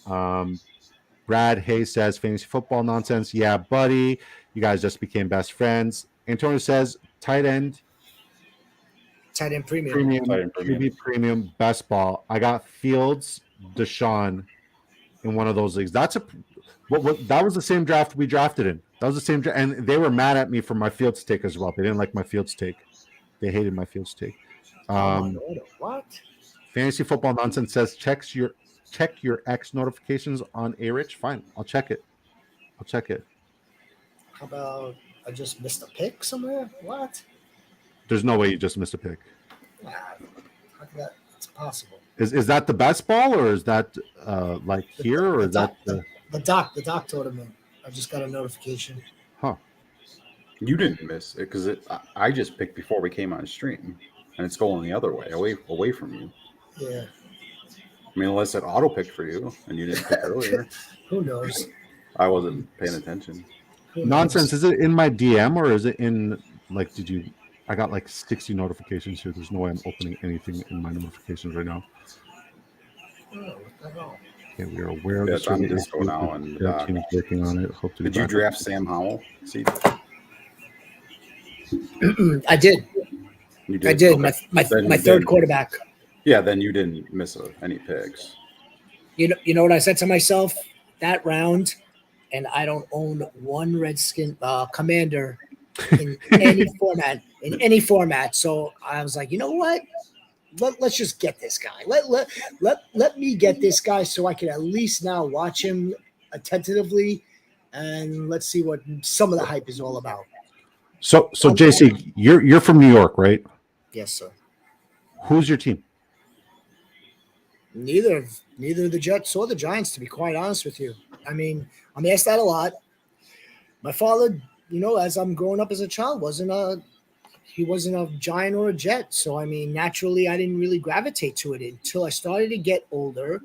Brad Hayes says, Fantasy Football Nonsense. Yeah, buddy. You guys just became best friends. Antonio says, tight end premium, premium, best ball. I got Fields, Deshaun in one of those leagues. That was the same draft we drafted in. That was the same draft, and they were mad at me for my Fields take as well. They didn't like my Fields take. They hated my Fields take. What? Fantasy Football Nonsense says, check your X notifications on A-Rich. Fine, I'll check it. How about I just missed a pick somewhere? What? There's no way you just missed a pick. It's possible. Is that the best ball, or is that like here, or is that the doc tournament? I just got a notification. Huh. You didn't miss it because I just picked before we came on stream, and it's going the other way, away from you. Yeah. I mean, unless it auto picked for you and you didn't pick earlier. Who knows? I wasn't paying attention. Nonsense. Is it in my DM or is it in like? I got like 60 notifications here. There's no way I'm opening anything in my notifications right now. Oh, what the hell? Okay, we are aware of this. I'm just go now and team's working on it. Hope to did you draft Sam Howell? See. I did. You did. I did. Okay. My third quarterback. Yeah, then you didn't miss any picks. You know what I said to myself that round, and I don't own one Redskin commander in any format. So I was like, you know what? Let's just get this guy. Let me get this guy so I can at least now watch him attentively, and let's see what some of the hype is all about. So JC, you're from New York, right? Yes, sir. Who's your team? Neither the Jets or the Giants, to be quite honest with you. I mean, I'm asked that a lot. My father, as I'm growing up as a child, wasn't a Giant or a Jet. So, I mean, naturally, I didn't really gravitate to it until I started to get older,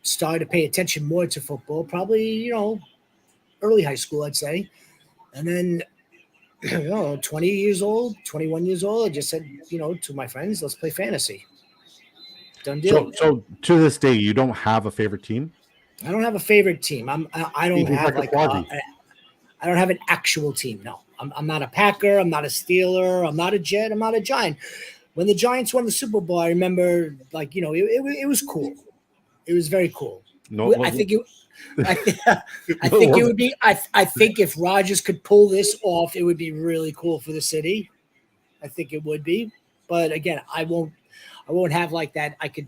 started to pay attention more to football, probably, early high school, I'd say. And then 20 years old, 21 years old. I just said, to my friends, let's play fantasy. Done deal. So to this day, you don't have a favorite team? I don't have a favorite team. I don't He's have like a like quasi. I don't have an actual team. No, I'm not a Packer. I'm not a Steeler. I'm not a Jet. I'm not a Giant. When the Giants won the Super Bowl, I remember it was cool. It was very cool. No, it I wasn't. think it. I, th- I No, it think it wasn't. would be. I think if Rodgers could pull this off, it would be really cool for the city. I think it would be. But again, I won't. I won't have like that. I could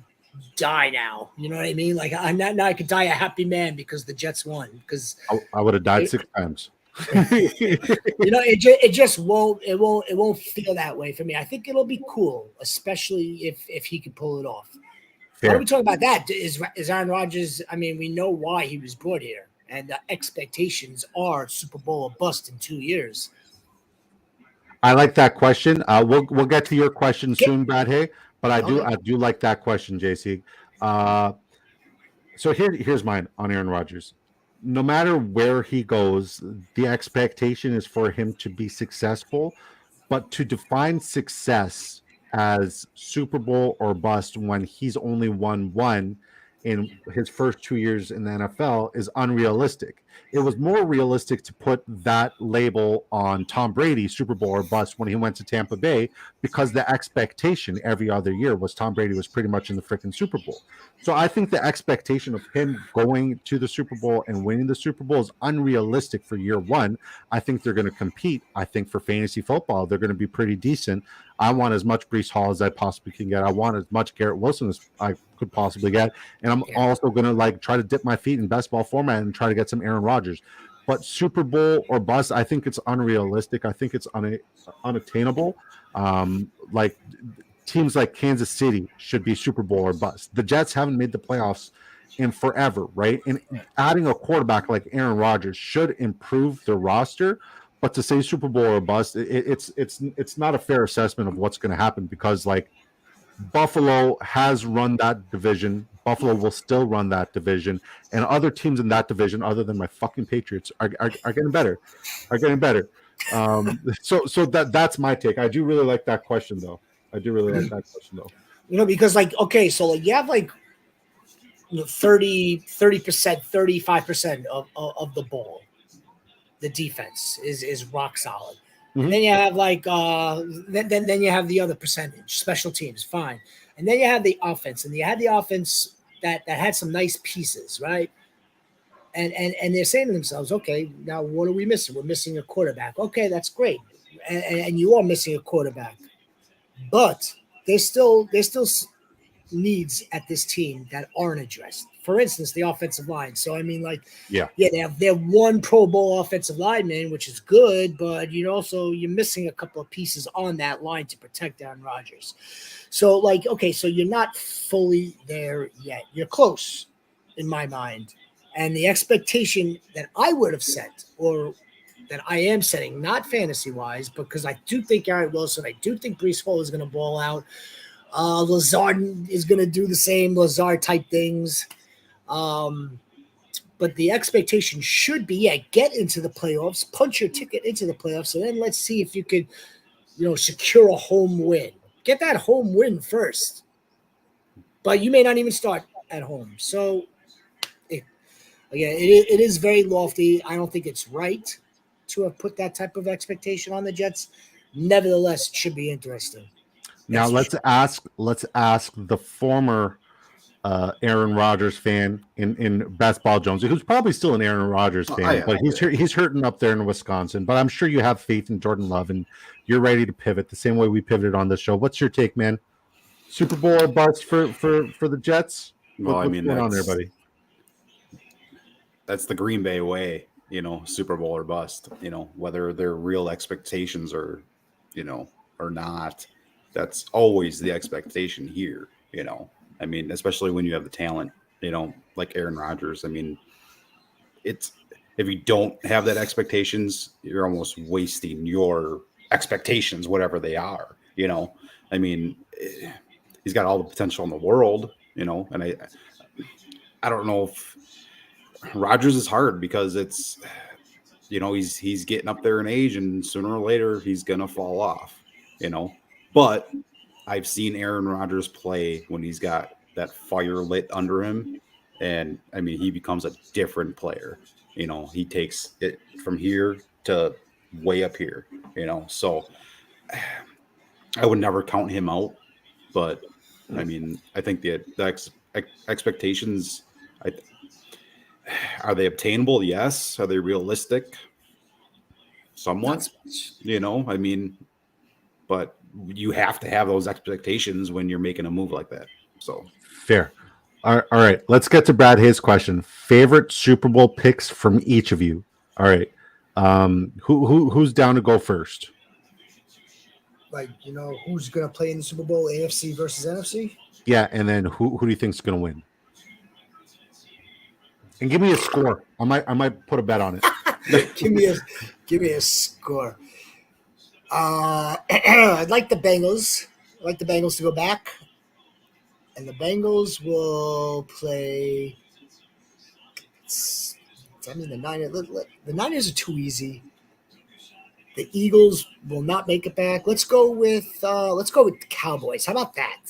die now. You know what I mean? Like I'm not now. I could die a happy man because the Jets won. Because I would have died 6 times. it just won't feel that way for me. I think it'll be cool, especially if he can pull it off. Why Fair. don't we talk about that? Is Aaron Rodgers? I mean, we know why he was brought here, and the expectations are Super Bowl or bust in 2 years. I like that question. We'll get to your question soon, Brad Hay. But I do like that question, JC. So here's mine on Aaron Rodgers. No matter where he goes, the expectation is for him to be successful, but to define success as Super Bowl or bust when he's only won one in his first 2 years in the NFL is unrealistic. It was more realistic to put that label on Tom Brady, Super Bowl or bust, when he went to Tampa Bay, because the expectation every other year was Tom Brady was pretty much in the freaking Super Bowl. So I think the expectation of him going to the Super Bowl and winning the Super Bowl is unrealistic for year one. I think they're going to compete. I think for fantasy football, they're going to be pretty decent. I want as much Breece Hall as I possibly can get. I want as much Garrett Wilson as I could possibly get. And I'm also going to try to dip my feet in best ball format and try to get some Aaron Rodgers. But Super Bowl or bust, I think it's unrealistic. I think it's unattainable. Teams like Kansas City should be Super Bowl or bust. The Jets haven't made the playoffs in forever, right? And adding a quarterback like Aaron Rodgers should improve the roster. But to say Super Bowl or bust, it's not a fair assessment of what's going to happen, because Buffalo has run that division. Buffalo will still run that division, and other teams in that division, other than my fucking Patriots, are getting better. Are getting better. So that's my take. I do really like that question, though. Because so you have 30%, 35% of the ball. The defense is rock solid. Mm-hmm. And then you have then you have the other percentage, special teams, fine. And then you have the offense, and you had the offense that had some nice pieces, right? And they're saying to themselves, okay, now what are we missing? We're missing a quarterback. Okay, that's great. And you are missing a quarterback. But there's still needs at this team that aren't addressed. For instance, the offensive line. So I mean, they have one Pro Bowl offensive lineman, which is good, but you're missing a couple of pieces on that line to protect Aaron Rodgers. So so you're not fully there yet. You're close, in my mind. And the expectation that I would have set, or that I am setting, not fantasy wise, because I do think Garrett Wilson, I do think Breece Hall is going to ball out. Lazard is going to do the same Lazard type things. But the expectation should be, get into the playoffs, punch your ticket into the playoffs, and then let's see if you could, secure a home win. Get that home win first. But you may not even start at home. So, it is very lofty. I don't think it's right to have put that type of expectation on the Jets. Nevertheless, it should be interesting. Now let's ask the former Aaron Rodgers fan in Bestball Jonesy, who's probably still an Aaron Rodgers fan, but he's hurting up there in Wisconsin. But I'm sure you have faith in Jordan Love, and you're ready to pivot the same way we pivoted on this show. What's your take, man? Super Bowl or bust for the Jets? Well, what's going on there, buddy? That's the Green Bay way, Super Bowl or bust. Whether their real expectations are, or not. That's always the expectation here, I mean, especially when you have the talent, like Aaron Rodgers. I mean, if you don't have that expectations, you're almost wasting your expectations, whatever they are, I mean, he's got all the potential in the world, and I don't know if Rodgers is hard, because it's, he's getting up there in age, and sooner or later he's gonna fall off. But I've seen Aaron Rodgers play when he's got that fire lit under him, and I mean he becomes a different player. He takes it from here to way up here. So I would never count him out, but I mean I think the expectations. Are they obtainable? Yes. Are they realistic? Somewhat. I mean, but you have to have those expectations when you're making a move like that. So fair. All right. Let's get to Brad Hayes' question. Favorite Super Bowl picks from each of you. All right. Who's down to go first? Like, who's going to play in the Super Bowl, AFC versus NFC? Yeah, and then who do you think is going to win? And give me a score. I might put a bet on it. give me a score. I'd like the Bengals. I'd like the Bengals to go back. And the Bengals will play. The Niners are too easy. The Eagles will not make it back. Let's go with the Cowboys. How about that?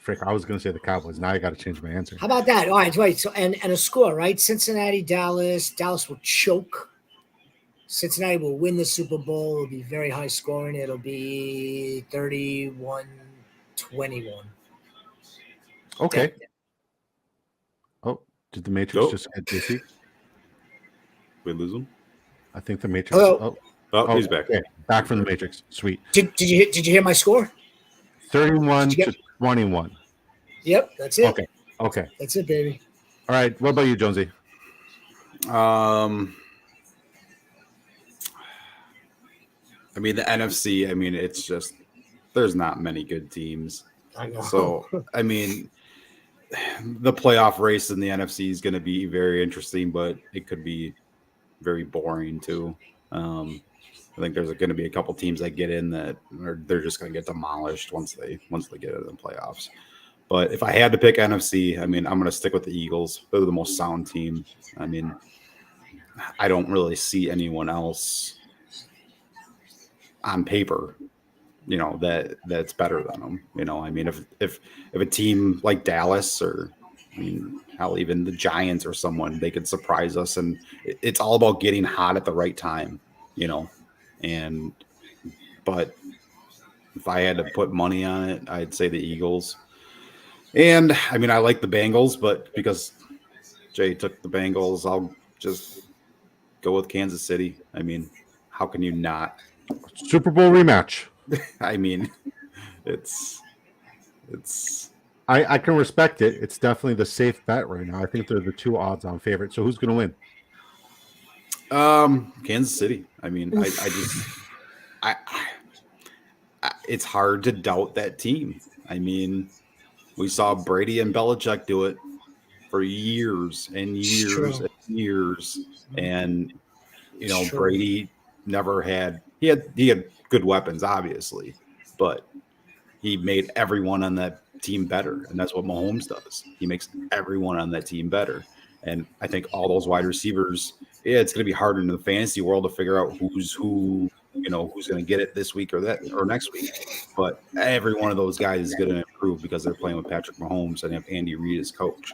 Frick, I was going to say the Cowboys. Now I got to change my answer. How about that? All right, right. So and a score, right? Cincinnati, Dallas. Dallas will choke. Cincinnati will win the Super Bowl. It'll be very high scoring. It'll be 31-21. Okay. Oh, did the Matrix just get JC? We lose him? I think the Matrix. Hello? Oh, he's back. Okay. Back from the Matrix. Sweet. Did you hear my score? 31-21. Yep, that's it. Okay. That's it, baby. All right. What about you, Jonesy? I mean, the NFC, it's just there's not many good teams. I know. So, I mean, the playoff race in the NFC is going to be very interesting, but it could be very boring too. I think there's going to be a couple teams that get in that they're just going to get demolished once they get into the playoffs. But if I had to pick NFC, I'm going to stick with the Eagles. They're the most sound team. I don't really see anyone else on paper, that's better than them. If a team like Dallas or hell, even the Giants or someone, they could surprise us, and it's all about getting hot at the right time, but if I had to put money on it, I'd say the Eagles. And I like the Bengals, but because Jay took the Bengals, I'll just go with Kansas City. How can you not? Super Bowl rematch. It's I can respect it. It's definitely the safe bet right now. I think they're the two odds-on favorite. So who's going to win? Kansas City. It's hard to doubt that team. We saw Brady and Belichick do it for years and years and years, and Brady never had. He had good weapons, obviously, but he made everyone on that team better, and that's what Mahomes does. He makes everyone on that team better, and I think all those wide receivers. Yeah, it's going to be harder in the fantasy world to figure out who's who, who's going to get it this week or next week. But every one of those guys is going to improve because they're playing with Patrick Mahomes and have Andy Reid as coach.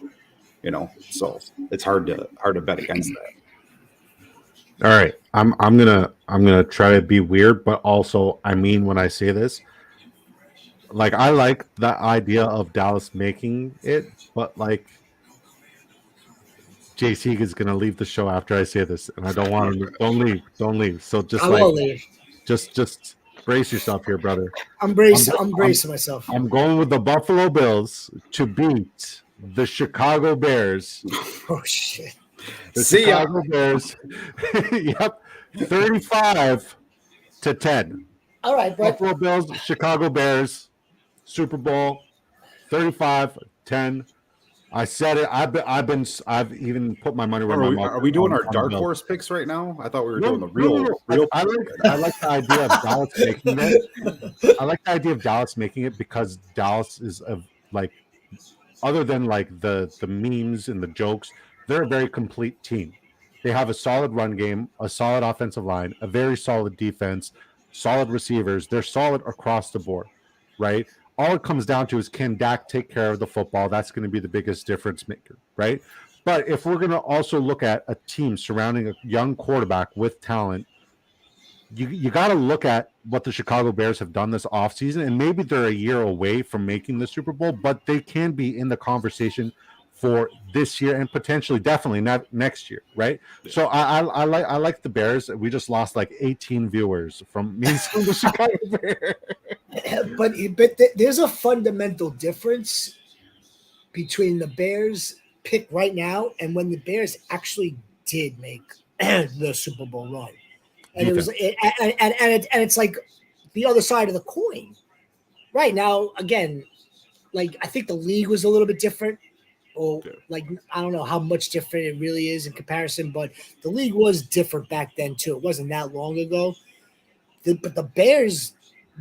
So it's hard to bet against that. All right, I'm gonna try to be weird, but also when I say this, like I like the idea of Dallas making it, but like JC is gonna leave the show after I say this, and I don't want him. Don't leave. So just brace yourself here, brother. I'm bracing myself. I'm going with the Buffalo Bills to beat the Chicago Bears. Oh shit! The Chicago Bears. Yep, 35-10. All right, but Buffalo Bills, Chicago Bears, Super Bowl, 35-10. I said it. I've even put my money where my mouth. Are we doing our dark horse picks right now? I thought we were doing the real. I like the idea of Dallas making it. I like the idea of Dallas making it because Dallas is other than like the memes and the jokes, they're a very complete team. They have a solid run game, a solid offensive line, a very solid defense, solid receivers. They're solid across the board, right? All it comes down to is can Dak take care of the football? That's going to be the biggest difference maker, right? But if we're going to also look at a team surrounding a young quarterback with talent, you got to look at what the Chicago Bears have done this offseason, and maybe they're a year away from making the Super Bowl, but they can be in the conversation for this year and potentially definitely not next year, right? Yeah. So I like the Bears. We just lost like 18 viewers from me from the Chicago Bears. But there's a fundamental difference between the Bears pick right now and when the Bears actually did make the Super Bowl run. And it's like the other side of the coin. Right now, again, like I think the league was a little bit different. Or like I don't know how much different it really is in comparison, but the league was different back then too. It wasn't that long ago. But the Bears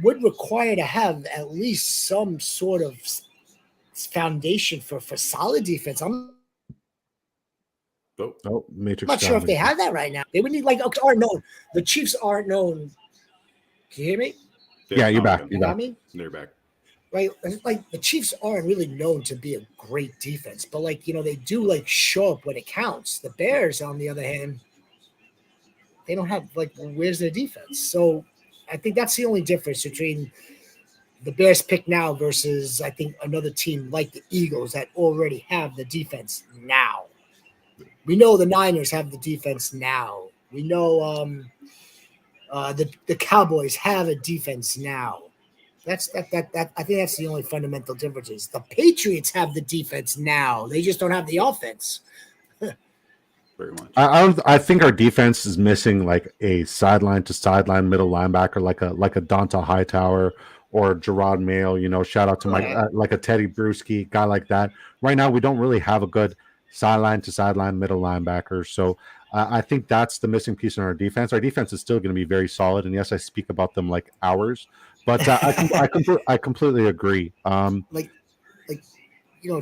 would require to have at least some sort of foundation for solid defense. I'm Matrix not sure if they have that right now. They would need aren't known. The Chiefs aren't known. Can you hear me? Yeah, you're back. You got me? They're back. Right, like the Chiefs aren't really known to be a great defense, but they do show up when it counts. The Bears, on the other hand, they don't have where's their defense? So I think that's the only difference between the Bears pick now versus I think another team like the Eagles that already have the defense now. We know the Niners have the defense now. We know the Cowboys have a defense now. That I think that's the only fundamental difference. Is the Patriots have the defense now? They just don't have the offense. Very much. I think our defense is missing like a sideline to sideline middle linebacker, like a Donta Hightower or Gerard Mayo. Shout out to like a Teddy Bruschi, guy like that. Right now, we don't really have a good sideline to sideline middle linebacker. So I think that's the missing piece in our defense. Our defense is still going to be very solid, and yes, I speak about them like hours, but I completely agree. It's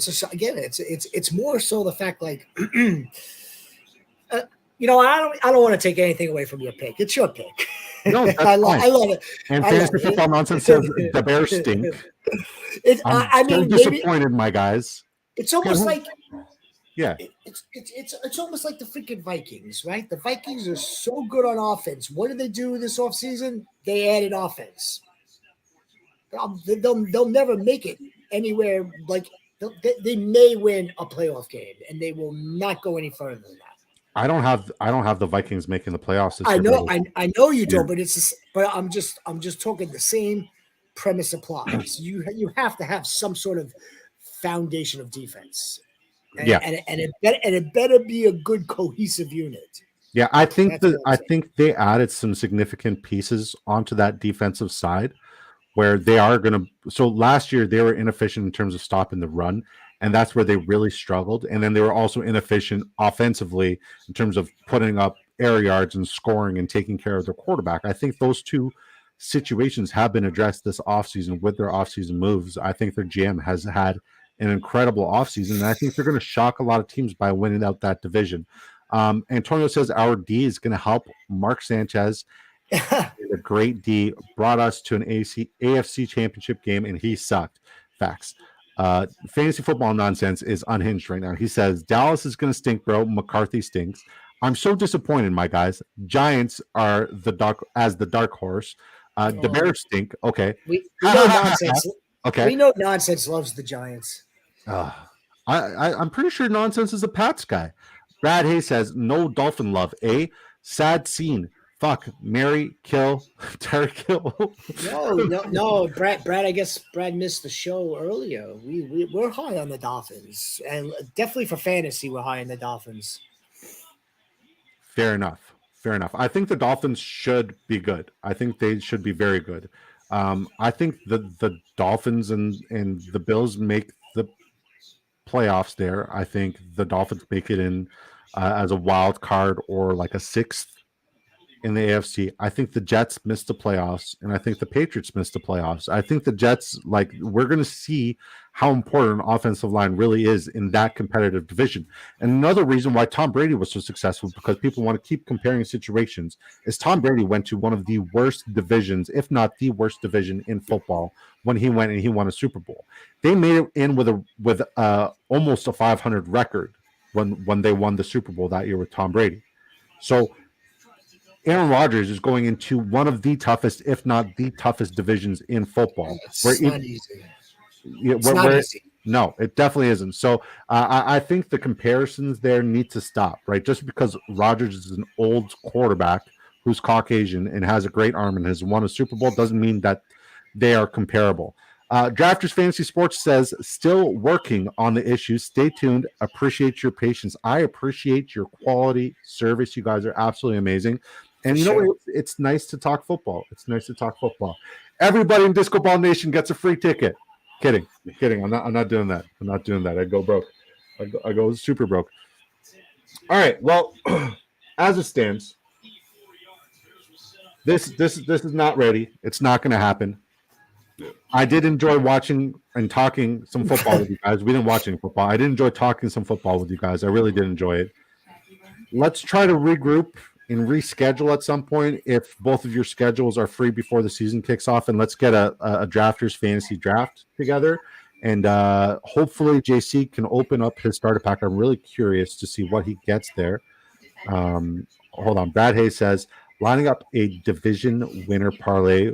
just, again, it's more so the fact I don't want to take anything away from your pick. It's your pick. No, I love it. And fantasy football nonsense says the Bears stink. I'm disappointed, my guys. It's almost like yeah. It's almost like the freaking Vikings, right? The Vikings are so good on offense. What did they do this offseason? They added offense. They'll never make it anywhere. They may win a playoff game, and they will not go any further than that. I don't have the Vikings making the playoffs this year. I know you don't, but I'm just talking the same premise applies. You have to have some sort of foundation of defense. And it better be a good cohesive unit. Yeah, I think they added some significant pieces onto that defensive side where they are going to. So last year they were inefficient in terms of stopping the run, and that's where they really struggled. And then they were also inefficient offensively in terms of putting up air yards and scoring and taking care of their quarterback. I think those two situations have been addressed this offseason with their offseason moves. I think their GM has had an incredible offseason, and I think they're going to shock a lot of teams by winning out that division. Antonio says our D is going to help. Mark Sanchez, a great D, brought us to an AFC championship game, and he sucked. Facts. Fantasy football nonsense is unhinged right now. He says Dallas is going to stink, bro. McCarthy stinks. I'm so disappointed, my guys. Giants are the dark horse. The Bears stink. Okay, we know nonsense. Okay, we know nonsense loves the Giants. I'm pretty sure nonsense is a Pats guy. Brad Hayes says no Dolphin love. Sad scene. Fuck, Mary, kill, Derek, kill. No, Brad. I guess Brad missed the show earlier. We're high on the Dolphins, and definitely for fantasy, we're high on the Dolphins. Fair enough. I think the Dolphins should be good. I think they should be very good. I think the Dolphins and the Bills make the playoffs there. I think the Dolphins make it in as a wild card or like a sixth in the AFC. I think the Jets missed the playoffs, and I think the Patriots missed the playoffs. I think the Jets, we're going to see how important offensive line really is in that competitive division. And another reason why Tom Brady was so successful, because people want to keep comparing situations, is Tom Brady went to one of the worst divisions, if not the worst division in football, when he went and he won a Super Bowl. They made it in with almost a 500 record when they won the Super Bowl that year with Tom Brady. So Aaron Rodgers is going into one of the toughest, if not the toughest divisions in football. It's not easy. Easy. No, it definitely isn't. So I think the comparisons there need to stop, right? Just because Rodgers is an old quarterback who's Caucasian and has a great arm and has won a Super Bowl doesn't mean that they are comparable. Drafters Fantasy Sports says, still working on the issue. Stay tuned. Appreciate your patience. I appreciate your quality service. You guys are absolutely amazing. And you know what? It's nice to talk football. It's nice to talk football. Everybody in Disco Ball Nation gets a free ticket. Kidding. I'm not doing that. I go broke. I go super broke. All right. Well, as it stands, this is not ready. It's not going to happen. I did enjoy watching and talking some football with you guys. We didn't watch any football. I did enjoy talking some football with you guys. I really did enjoy it. Let's try to regroup and reschedule at some point if both of your schedules are free before the season kicks off, and let's get a drafters fantasy draft together. And hopefully JC can open up his starter pack. I'm really curious to see what he gets there. Hold on. Brad Hayes says, lining up a division winner parlay.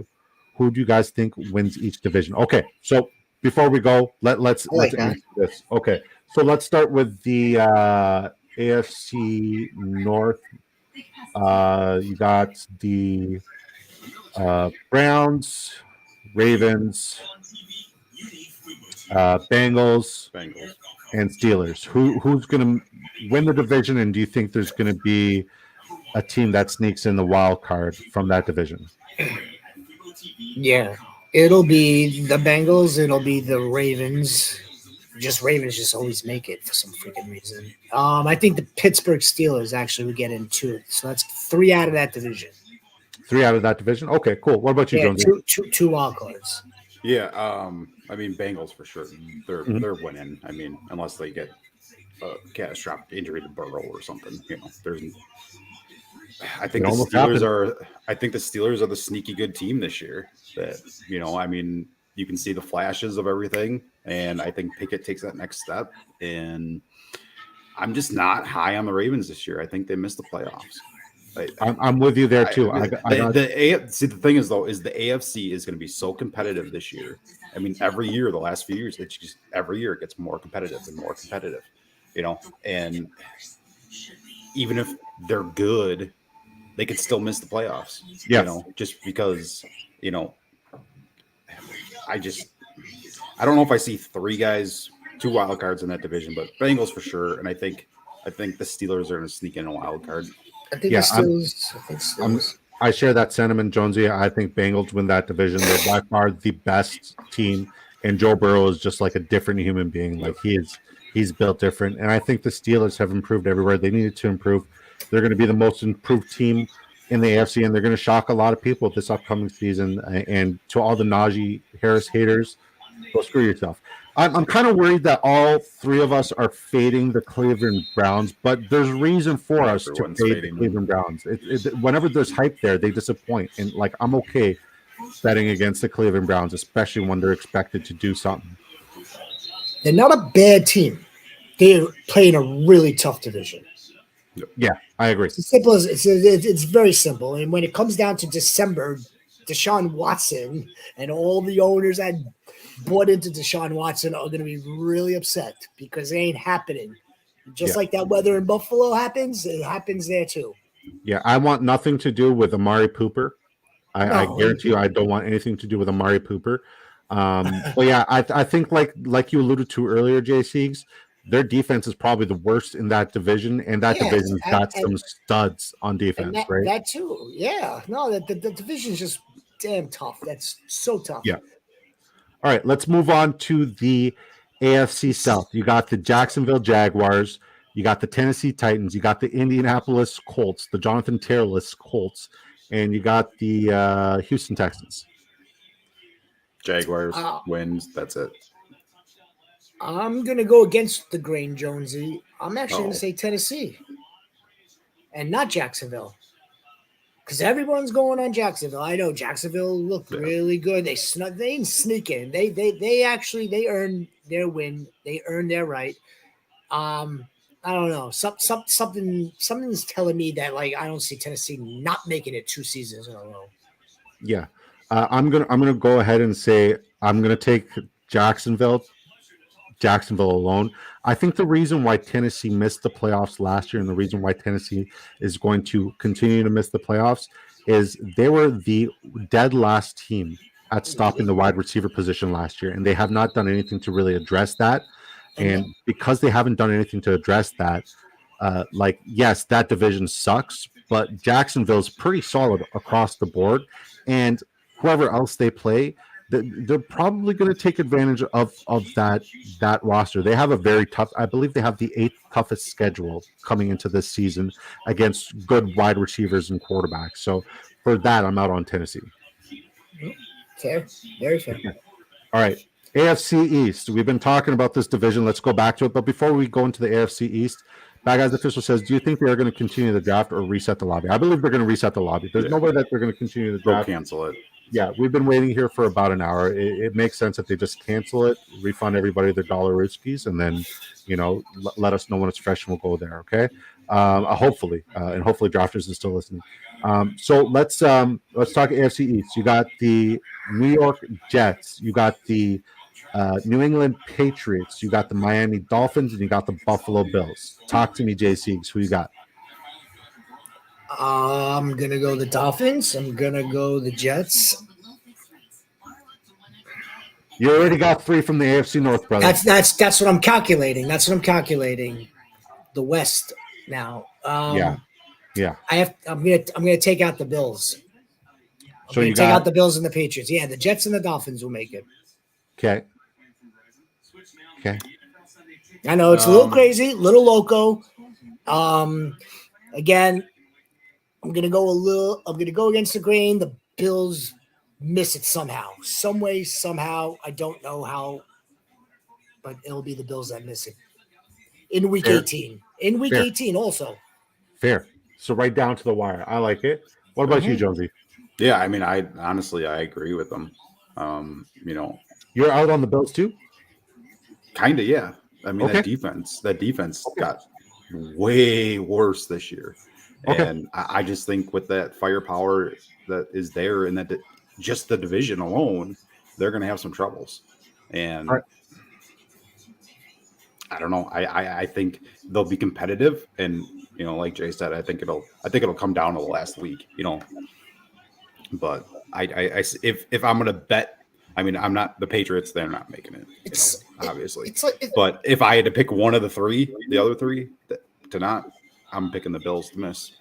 Who do you guys think wins each division? Okay, so before we go, let's answer this. Okay, so let's start with the AFC North. You got the Browns, Ravens, Bengals, and Steelers. Who's going to win the division, and do you think there's going to be a team that sneaks in the wild card from that division? Yeah, it'll be the Bengals. It'll be the Ravens. Ravens just always make it for some freaking reason. I think the Pittsburgh Steelers actually would get in too. So that's 3 out of that division. 3 out of that division? Okay, cool. What about you, Jonesy? Two wild cards. Yeah, I mean, Bengals for sure. They're winning. I mean, unless they get a catastrophic injury to Burrow or something. I think the Steelers are the sneaky good team this year. That I mean, you can see the flashes of everything, and I think Pickett takes that next step. And I'm just not high on the Ravens this year. I think they missed the playoffs. I'm with you there too. The thing is, though, is the AFC is going to be so competitive this year. I mean, every year, the last few years, it's just every year it gets more competitive and more competitive. And even if they're good, they could still miss the playoffs. Yeah. Just because, I don't know if I see 3 guys, 2 wild cards in that division, but Bengals for sure. And I think the Steelers are going to sneak in a wild card. I think the Steelers. I share that sentiment, Jonesy. I think Bengals win that division. They're by far the best team, and Joe Burrow is just like a different human being. Like he's built different, and I think the Steelers have improved everywhere they needed to improve. They're going to be the most improved team in the AFC, and they're going to shock a lot of people this upcoming season. And to all the Najee Harris haters, go screw yourself. I'm kind of worried that all 3 of us are fading the Cleveland Browns, but there's reason for us to fade the Cleveland Browns. Whenever there's hype there, they disappoint. And I'm okay betting against the Cleveland Browns, especially when they're expected to do something. They're not a bad team. They're playing a really tough division. Yeah, I agree. It's simple as it's very simple. And when it comes down to December, Deshaun Watson and all the owners that bought into Deshaun Watson are going to be really upset because it ain't happening. Just like that weather in Buffalo happens, it happens there too. Yeah, I want nothing to do with Amari Cooper. I guarantee you I don't want anything to do with Amari Cooper. But yeah, I think like you alluded to earlier, Jay Siegs, their defense is probably the worst in that division, and that division's got some studs on defense, right? That too. Yeah. No, the division's just damn tough. That's so tough. Yeah. All right, let's move on to the AFC South. You got the Jacksonville Jaguars. You got the Tennessee Titans. You got the Indianapolis Colts, the Jonathan Taylorless Colts, and you got the Houston Texans. Jaguars wins. That's it. I'm gonna go against the grain, Jonesy. I'm actually gonna say Tennessee and not Jacksonville. Because everyone's going on Jacksonville. I know Jacksonville looked really good. They ain't sneaking. They earned their win. They earned their right. I don't know. Something's telling me that like I don't see Tennessee not making it 2 seasons in a row. Yeah, I'm gonna go ahead and say I'm gonna take Jacksonville alone. I think the reason why Tennessee missed the playoffs last year and the reason why Tennessee is going to continue to miss the playoffs is they were the dead last team at stopping the wide receiver position last year, and they have not done anything to really address that. And because they haven't done anything to address that, yes, that division sucks, but Jacksonville's pretty solid across the board, and whoever else they play, they're probably going to take advantage of that roster. They have a very tough, I believe they have the 8th toughest schedule coming into this season against good wide receivers and quarterbacks. So for that, I'm out on Tennessee. Fair, very fair. All right, AFC East. We've been talking about this division. Let's go back to it. But before we go into the AFC East, Bad Guys Official says, do you think they are going to continue the draft or reset the lobby? I believe they're going to reset the lobby. There's no way that they're going to continue the draft. They'll cancel it. Yeah, we've been waiting here for about an hour. It makes sense that they just cancel it, refund everybody their $1 Ruskies, and then, let us know when it's fresh and we'll go there, okay? Hopefully, and hopefully Drafters is still listening. So let's talk AFC East. You got the New York Jets. You got the New England Patriots. You got the Miami Dolphins, and you got the Buffalo Bills. Talk to me, Jay Siegs. Who you got? I'm gonna go the Dolphins. I'm gonna go the Jets. You already got 3 from the AFC North, brother. That's what I'm calculating. The West now. Yeah. I'm gonna take out the Bills. So you take out the Bills and the Patriots. Yeah, the Jets and the Dolphins will make it. Okay. I know it's a little crazy, little loco. Again, I'm gonna go against the grain. The Bills miss it somehow, some way, somehow. I don't know how, but it'll be the Bills that miss it in week 18. In week 18, also. Fair. So right down to the wire. I like it. What about you, Jonesy? Yeah, I mean, I agree with them. You're out on the Bills too? Kind of, yeah. I mean, that defense got way worse this year. And I just think with that firepower that is there and that just the division alone, they're going to have some troubles. And I don't know. I think they'll be competitive. And, like Jay said, I think it'll come down to the last week, but if I'm going to bet, I mean, I'm not the Patriots. They're not making it, obviously. But if I had to pick one of the other three to not, I'm picking the Bills to miss.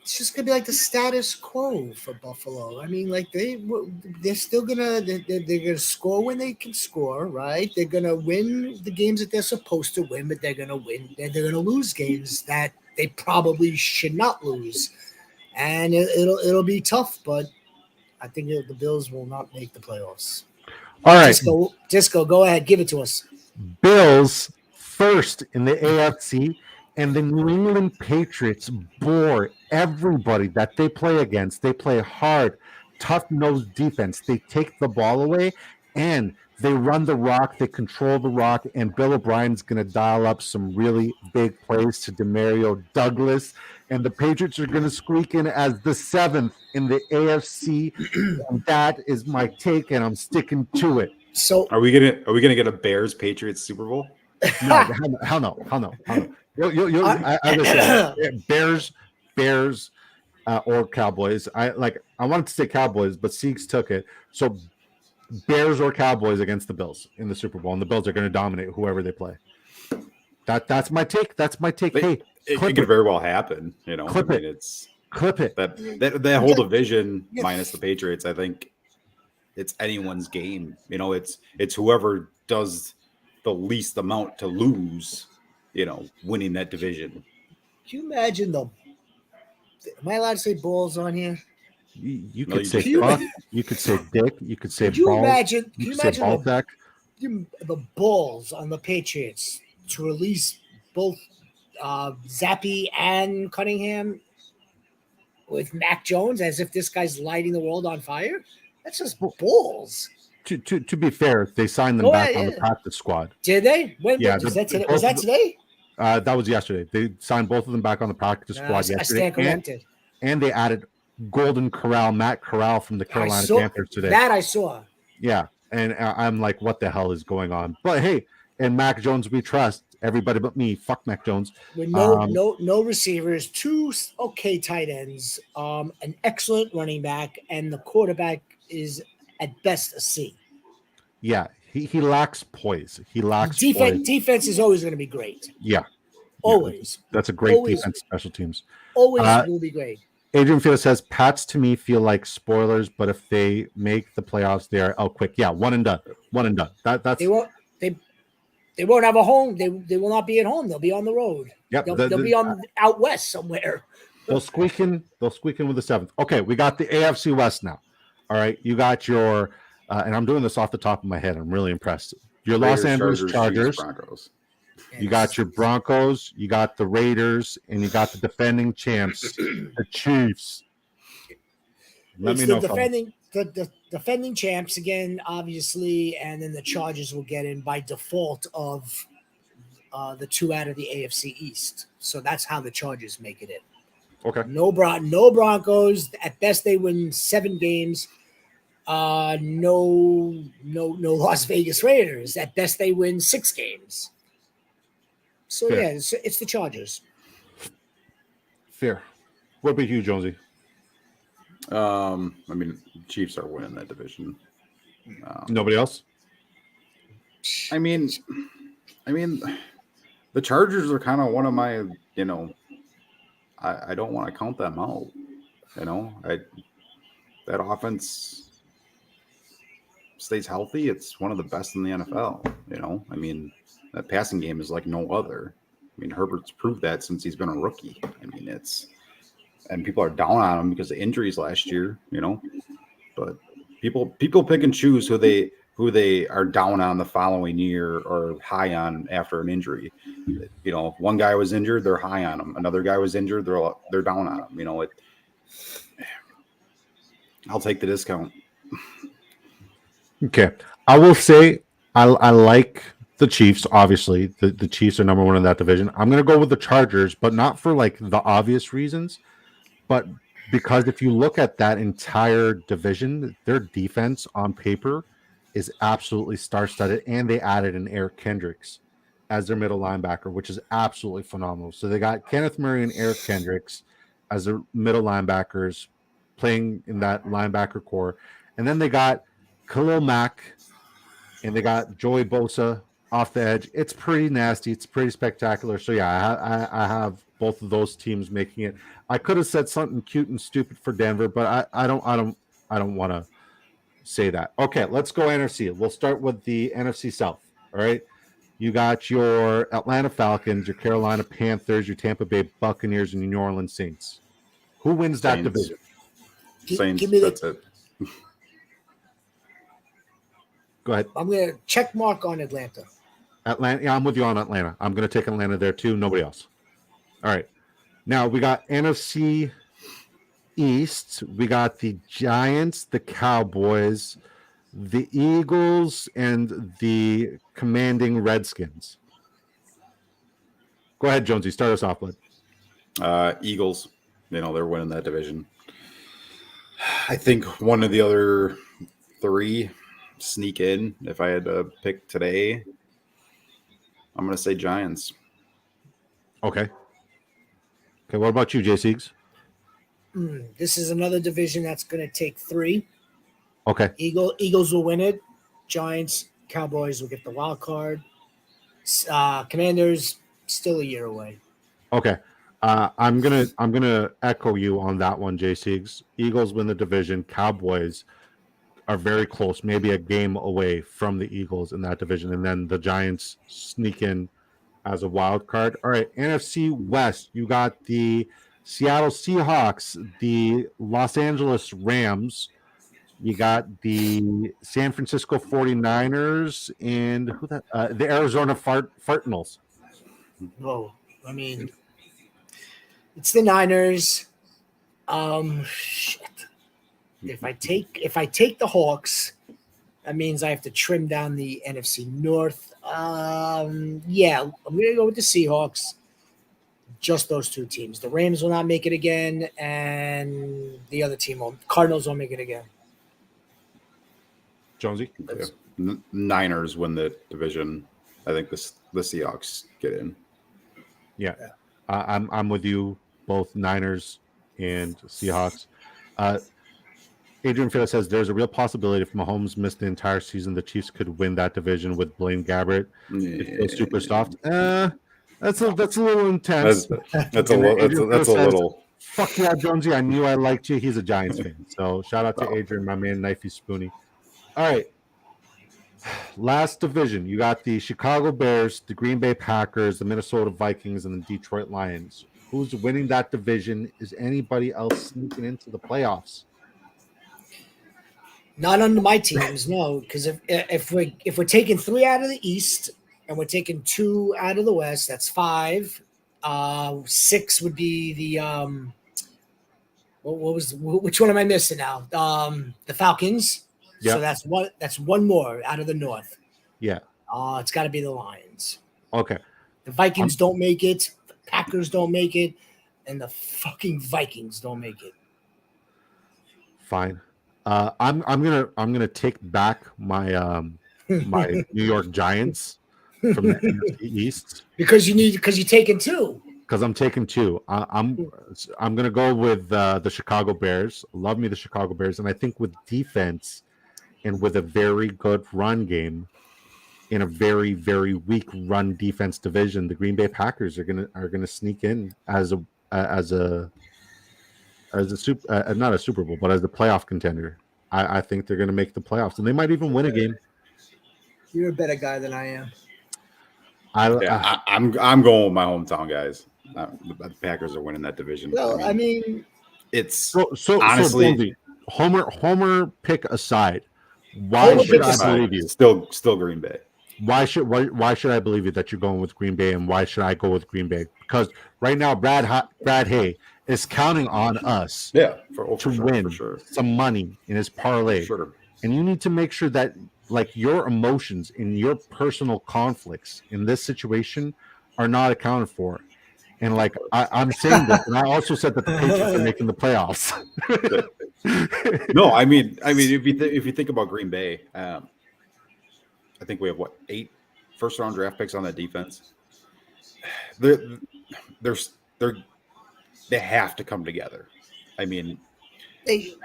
It's just gonna be like the status quo for Buffalo. I mean, like they're still they're gonna score when they can score, right? They're gonna win the games that they're supposed to win, but they're gonna lose games that they probably should not lose, and it'll be tough. But I think the Bills will not make the playoffs. All right, Disco, go ahead, give it to us. Bills first in the AFC. And the New England Patriots bore everybody that they play against. They play hard, tough-nosed defense. They take the ball away, and they run the rock. They control the rock, and Bill O'Brien's going to dial up some really big plays to Demario Douglas, and the Patriots are going to squeak in as the 7th in the AFC. And that is my take, and I'm sticking to it. So, are we gonna get a Bears Patriots Super Bowl? No, hell no. I said, Bears, or Cowboys. I wanted to say Cowboys, but Siegs took it. So Bears or Cowboys against the Bills in the Super Bowl, and the Bills are going to dominate whoever they play. That's my take. Hey, it could very well happen. Clip it. That whole division minus the Patriots. I think it's anyone's game. It's whoever does the least amount to lose, winning that division. Can you imagine the? Am I allowed to say balls on here? You No, could you say just- fuck, you could say dick, you could say Could you balls, imagine? Can you you could say imagine ball the, sack. the balls on the Patriots to release both Zappy and Cunningham with Mac Jones as if this guy's lighting the world on fire? That's just balls. To be fair, they signed them Oh, back yeah, on the yeah. practice squad. Did they? When Yeah, was that today? both Was that of today? That was yesterday. They signed both of them back on the practice No, squad I yesterday, stand corrected. and they added Golden Corral, Matt Corral from the I Carolina saw Panthers today. that. I saw. Yeah, and I'm like, what the hell is going on? But hey, and Mac Jones, we trust everybody but me. Fuck Mac Jones. With Um, no receivers, two okay tight ends, an excellent running back, and the quarterback is at best a C. Yeah, he lacks poise. He lacks poise. Defense is always going to be great. Yeah, Always. that's a great Always. defense, special teams. Always Uh, will be great. Adrian Field says Pats to me feel like spoilers, but if they make the playoffs, they are out quick. Yeah, one and done. One and done. That's They won't have a home. They will not be at home. They'll be on the road. yep. They'll be on out west somewhere. They'll squeak in with the seventh. Okay, we got the AFC West now. All right, you got your and I'm doing this off the top of my head. I'm really impressed. Your Los Angeles Chargers. Chiefs, Broncos. You got your Broncos, you got the Raiders, and you got the defending champs, the Chiefs. Let me know. The defending champs again, obviously, and then the Chargers will get in by default of the two out of the AFC East. So that's how the Chargers make it in. Okay. No Broncos. At best, they win 7 games. No Las Vegas Raiders. At best, they win 6 games. So Fair. yeah, it's the Chargers. Fair. What about you, Jonesy? I mean, Chiefs are winning that division. Nobody else? I mean, the Chargers are kind of one of my, I don't want to count them out. That offense stays healthy. It's one of the best in the NFL. I mean, that passing game is like no other. I mean, Herbert's proved that since he's been a rookie. I mean, and people are down on him because of injuries last year, but people pick and choose who they are down on the following year or high on after an injury. If one guy was injured, they're high on him. Another guy was injured, they're down on him. I'll take the discount. Okay. I will say I like the Chiefs, obviously. The Chiefs are number one in that division. I'm going to go with the Chargers, but not for like the obvious reasons, but because if you look at that entire division, their defense on paper is absolutely star-studded, and they added an Eric Kendricks as their middle linebacker, which is absolutely phenomenal. So they got Kenneth Murray and Eric Kendricks as their middle linebackers playing in that linebacker core. And then they got Khalil Mack and they got Joey Bosa off the edge. It's pretty nasty. It's pretty spectacular. So yeah, I have both of those teams making it. I could have said something cute and stupid for Denver, but I don't want to say that. Okay, let's go NFC. We'll start with the NFC South. All right. You got your Atlanta Falcons, your Carolina Panthers, your Tampa Bay Buccaneers, and your New Orleans Saints. Who wins that division? Saints. Give me That's it. Go ahead. I'm going to check mark on Atlanta. Atlanta. Yeah, I'm with you on Atlanta. I'm going to take Atlanta there too. Nobody else. All right. Now we got NFC East. We got the Giants, the Cowboys, the Eagles, and the commanding Redskins. Go ahead, Jonesy. Start us off, bud. Eagles. They're winning that division. I think one of the other 3 sneak in. If I had to pick today, I'm going to say Giants. Okay. Okay. What about you, Jay Siegs? This is another division that's going to take 3. Okay. Eagles will win it. Giants, Cowboys will get the wild card. Commanders still a year away. Okay. I'm gonna echo you on that one, Jay Siegs. Eagles win the division. Cowboys are very close, maybe a game away from the Eagles in that division, and then the Giants sneak in as a wild card. All right, NFC West, you got the Seattle Seahawks, the Los Angeles Rams, you got the San Francisco 49ers, and the Arizona Fartinals. Oh, I mean, it's the Niners. Shit. If I take the Hawks, that means I have to trim down the NFC North. Yeah, I'm gonna go with the Seahawks. Just those two teams. The Rams will not make it again, and the other team Cardinals won't make it again. Jonesy? Yeah. Niners win the division. I think the Seahawks get in. Yeah. I'm with you, both Niners and Seahawks. Adrian Field says there's a real possibility if Mahomes missed the entire season, the Chiefs could win that division with Blaine Gabbert. It feels super soft. That's a little intense. That's a little. Fuck yeah, Jonesy! I knew I liked you. He's a Giants fan, so shout out to Adrian, my man, Knifey Spoony. All right, last division. You got the Chicago Bears, the Green Bay Packers, the Minnesota Vikings, and the Detroit Lions. Who's winning that division? Is anybody else sneaking into the playoffs? Not under my teams, no. Because if we're taking 3 out of the East and we're taking 2 out of the West, that's 5. 6 would be the which one am I missing now? The Falcons. Yep. So that's one more out of the North. Yeah. It's got to be the Lions. Okay. The Vikings don't make it. The Packers don't make it, and the fucking Vikings don't make it. Fine. I'm gonna take back my my New York Giants from the NFC East because you're taking 2. Because I'm taking 2. I'm gonna go with the Chicago Bears. Love me the Chicago Bears, and I think with defense and with a very good run game in a very, very weak run defense division, the Green Bay Packers are gonna sneak in as a not a Super Bowl, but as a playoff contender. I think they're gonna make the playoffs, and they might even win a game. You're a better guy than I am. I'm going with my hometown guys. The Packers are winning that division. Well, I mean it's so honestly Homer pick aside. Why should I believe you? Still Green Bay. Why should I believe you that you're going with Green Bay, and why should I go with Green Bay? Because right now Brad Hay is counting on us to win some money in his parlay. Sure. And you need to make sure that like your emotions and your personal conflicts in this situation are not accounted for. And like I'm saying this, and I also said that the Patriots are making the playoffs. No, I mean, if you think about Green Bay, I think we have 8 first-round draft picks on that defense. They have to come together. I mean, the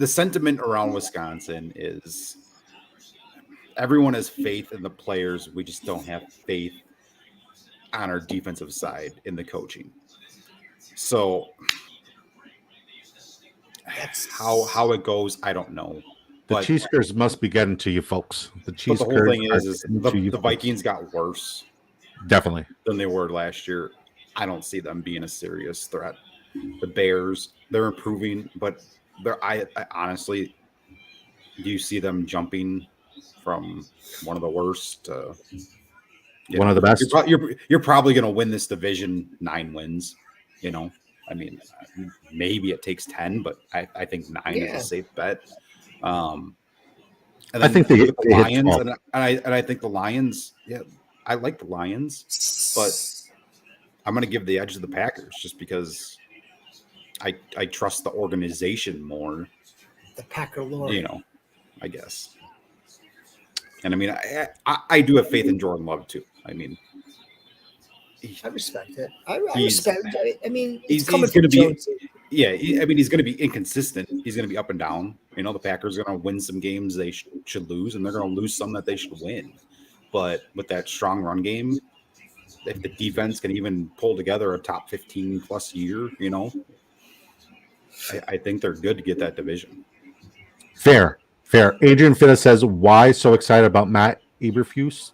sentiment around Wisconsin is everyone has faith in the players. We just don't have faith on our defensive side in the coaching. So that's how it goes. I don't know. The Cheeseburgers must be getting to you, folks. The whole thing is the Vikings got worse, definitely, than they were last year. I don't see them being a serious threat. The Bears, they're improving, but I honestly, do you see them jumping from one of the worst to one of the best? You're probably going to win this division 9 wins. You know, I mean, maybe it takes 10, but I think 9 is a safe bet. And I think the Lions, and I think the Lions. Yeah, I like the Lions, but I'm going to give the edge to the Packers just because I trust the organization more. The Packer Lord, I guess. And I mean, I do have faith in Jordan Love too. I mean, I respect it. I respect it. I mean, he's going to be. Yeah, he's going to be inconsistent. He's going to be up and down. The Packers are going to win some games they should lose, and they're going to lose some that they should win. But with that strong run game, if the defense can even pull together a top 15 plus year, I think they're good to get that division. Fair. Adrian Fitta says, why so excited about Matt Eberflus?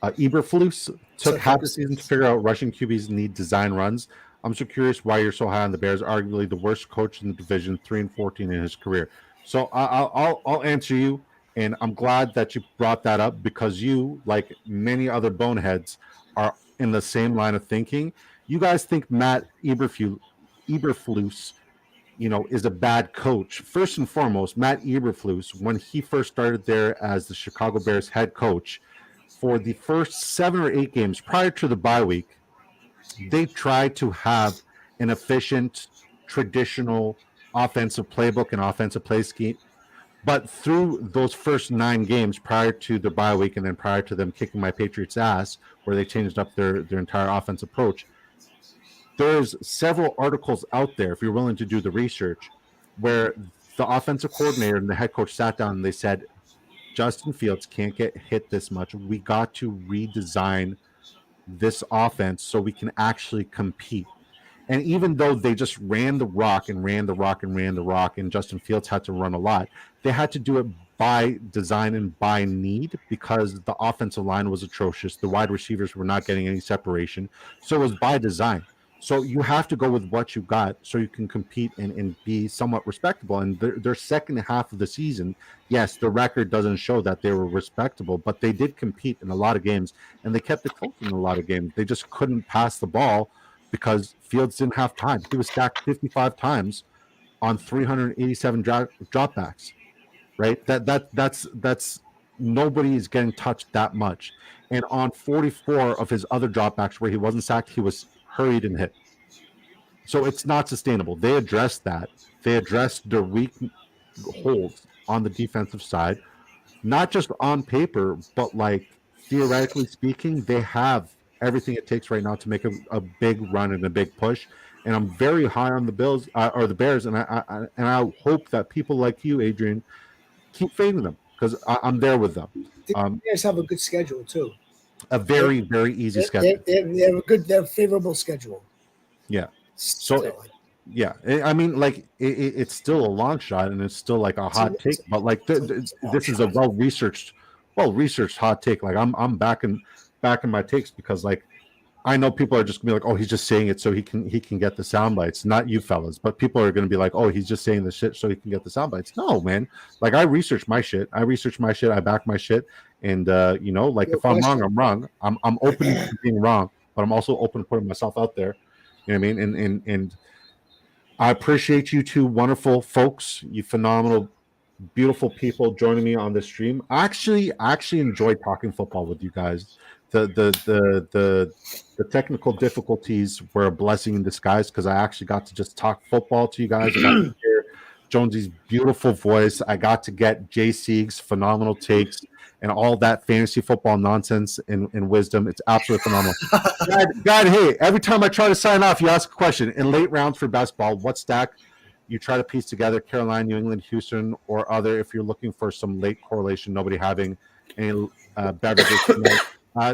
Eberflus took So half a season to figure out Russian QBs need design runs. I'm so curious why you're so high on the Bears, arguably the worst coach in the division, 3-14 in his career. So I'll answer you, and I'm glad that you brought that up because you, like many other boneheads, are in the same line of thinking. You guys think Matt Eberflus, is a bad coach. First and foremost, Matt Eberflus, when he first started there as the Chicago Bears head coach, for the first 7 or 8 games prior to the bye week, they tried to have an efficient, traditional offensive playbook and offensive play scheme. But through those first 9 games prior to the bye week and then prior to them kicking my Patriots' ass, where they changed up their entire offense approach, there's several articles out there, if you're willing to do the research, where the offensive coordinator and the head coach sat down and they said, Justin Fields can't get hit this much. We got to redesign this offense so we can actually compete. And even though they just ran the rock and ran the rock and ran the rock, and Justin Fields had to run a lot, they had to do it by design and by need because the offensive line was atrocious. The wide receivers were not getting any separation. So it was by design. So you have to go with what you got so you can compete and be somewhat respectable. And their second half of the season, yes, the record doesn't show that they were respectable, but they did compete in a lot of games, and they kept it close in a lot of games. They just couldn't pass the ball because Fields didn't have time. He was sacked 55 times on 387 dropbacks, right? That's nobody is getting touched that much. And on 44 of his other dropbacks where he wasn't sacked, he was hurried and hit. So it's not sustainable. They addressed that. They addressed the weak holes on the defensive side, not just on paper, but like theoretically speaking, they have everything it takes right now to make a big run and a big push. And I'm very high on the Bills or the Bears, and I hope that people like you, Adrian, keep fading them because I'm there with them. The Bears have a good schedule too. A very easy schedule. They have a good, favorable schedule. Yeah. So, yeah, I mean, like it's still a long shot, and it's still like a hot take. But like this is a well researched hot take. Like I'm backing my takes because like I know people are just gonna be like, oh, he's just saying it so he can get the sound bites. Not you fellas, but people are gonna be like, oh, he's just saying the shit so he can get the sound bites. No, man. Like I research my shit. I back my shit. And like if I'm wrong, I'm wrong. I'm open to being wrong, but I'm also open to putting myself out there. You know what I mean? And I appreciate you two wonderful folks, you phenomenal, beautiful people joining me on this stream. I actually enjoy talking football with you guys. The technical difficulties were a blessing in disguise because I actually got to just talk football to you guys. I got to hear Jonesy's beautiful voice. I got to get Jay Sieg's phenomenal takes and all that fantasy football nonsense and wisdom. It's absolutely phenomenal. God, hey, every time I try to sign off, you ask a question. In late rounds for best ball, what stack you try to piece together? Carolina, New England, Houston, or other, if you're looking for some late correlation, nobody having any beverages tonight.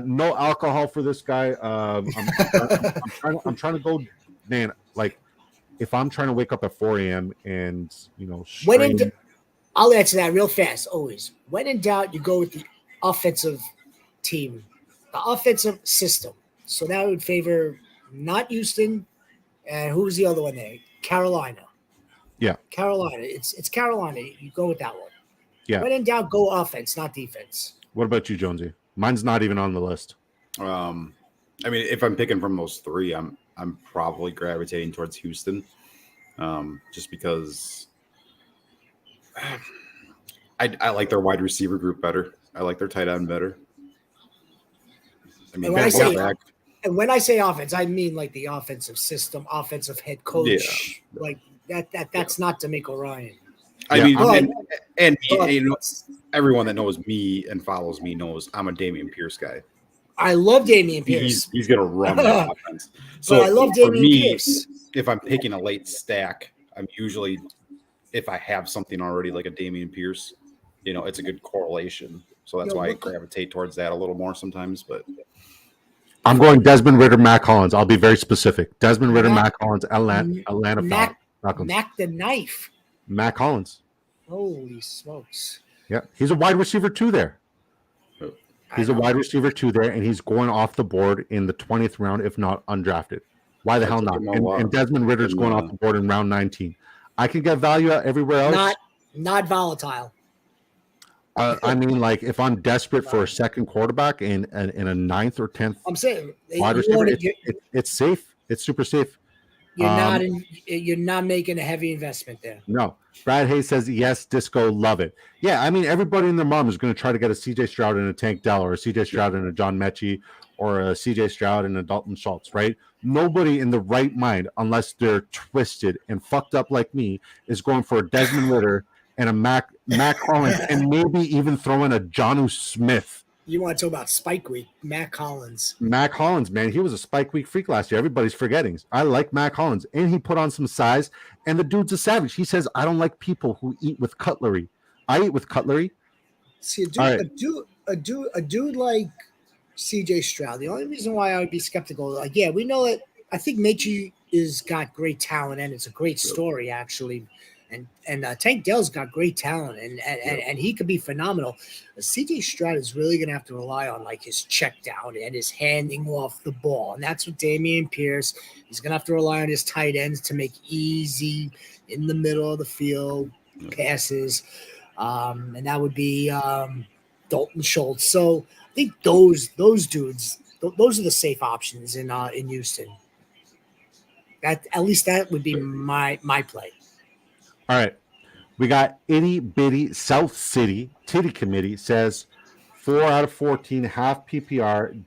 No alcohol for this guy. I'm trying to go, man, like if I'm trying to wake up at 4 a.m. and, I'll answer that real fast, always. When in doubt, you go with the offensive team, the offensive system. So that would favor not Houston. And who's the other one there? Carolina. Yeah. Carolina. It's Carolina. You go with that one. Yeah. When in doubt, go offense, not defense. What about you, Jonesy? Mine's not even on the list. I mean, if I'm picking from those three, I'm probably gravitating towards Houston, just because I like their wide receiver group better. I like their tight end better. I mean, when I say offense, I mean like the offensive system, offensive head coach. Yeah. Like that's not DeMeco Ryan. I mean, and everyone that knows me and follows me knows I'm a Dameon Pierce guy. I love Dameon Pierce. He's going to run the offense. So I love Dameon Pierce. If I'm picking a late stack, I'm usually, if I have something already like a Dameon Pierce, it's a good correlation. So that's why I gravitate towards that a little more sometimes. But I'm going Desmond Ridder, Mac Hollins. I'll be very specific. Desmond Ridder, Mac Hollins, Atlanta Falcons. Mac the Knife. Mac Hollins. Holy smokes. Yeah, he's a wide receiver too there. He's a wide receiver 2 there, and he's going off the board in the 20th round, if not undrafted. Why the hell not? And Desmond Ritter's going off the board in round 19. I can get value everywhere else. Not volatile. I mean, like if I'm desperate for a second quarterback in a 9th or 10th, I'm saying wide receiver, it's safe. It's super safe. You're not making a heavy investment there. No. Brad Hayes says yes, Disco, love it. Yeah, I mean everybody and their mom is going to try to get a CJ Stroud and a Tank Dell, or a CJ Stroud and a John Mechie, or a CJ Stroud and a Dalton Schultz, right? Nobody in the right mind, unless they're twisted and fucked up like me, is going for a Desmond Ritter and a Mac Hollins, and maybe even throw in a Jonnu Smith. You want to talk about Spike Week, Mac Hollins. Mac Hollins, man, he was a Spike Week freak last year. Everybody's forgetting. I like Mac Hollins, and he put on some size, and the dude's a savage. He says, I don't like people who eat with cutlery. I eat with cutlery. See, a dude like CJ Stroud, the only reason why I would be skeptical, like, yeah, we know that I think Mechie is got great talent, and it's a great story, actually. And Tank Dell's got great talent, and he could be phenomenal. CJ Stroud is really going to have to rely on like his check down and his handing off the ball, and that's what Dameon Pierce. He's going to have to rely on his tight ends to make easy in the middle of the field passes, and that would be Dalton Schultz. So I think those dudes, those are the safe options in Houston. That at least that would be my play. All right. We got Itty Bitty South City Titty Committee says 4 out of 14, half PPR,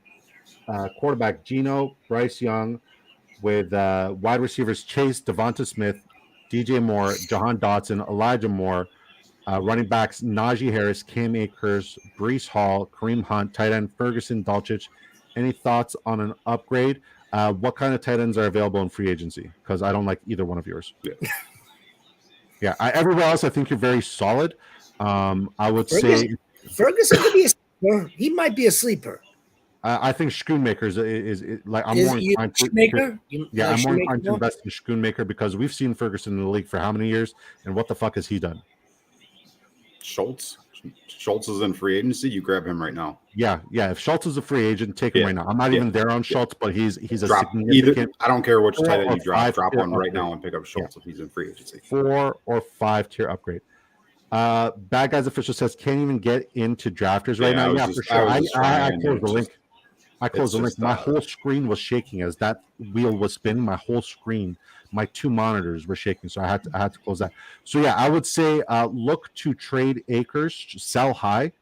quarterback Geno, Bryce Young, with wide receivers Chase, Devonta Smith, DJ Moore, Jahan Dotson, Elijah Moore, running backs Najee Harris, Cam Akers, Breece Hall, Kareem Hunt, tight end Ferguson, Dulcich. Any thoughts on an upgrade? What kind of tight ends are available in free agency? Because I don't like either one of yours. Yeah, everywhere else, I think you're very solid. I would say Ferguson could be a sleeper. He might be a sleeper. I think Schoonmaker is like I'm more inclined to invest in Schoonmaker because we've seen Ferguson in the league for how many years, and what the fuck has he done? Schultz is in free agency. You grab him right now. Yeah. If Schultz is a free agent, take him right now. I'm not even there on Schultz, but he's a significant. Either, I don't care which tight end you drop. Drop one right now and pick up Schultz if he's in free agency. 4 or 5 tier upgrade. Bad Guys Official says can't even get into drafters right now. Yeah, for sure. I closed the link. My whole screen was shaking as that wheel was spinning. My whole screen, my 2 monitors were shaking, so I had to close that. So yeah, I would say look to trade Akers, sell high,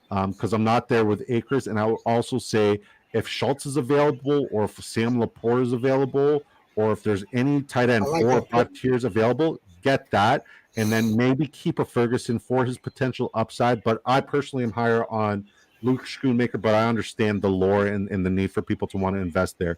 because I'm not there with Akers, and I would also say if Schultz is available, or if Sam Laporte is available, or if there's any tight end 4 or 5 tiers available, get that, and then maybe keep a Ferguson for his potential upside. But I personally am higher on Luke Schoonmaker, but I understand the lore and the need for people to want to invest there.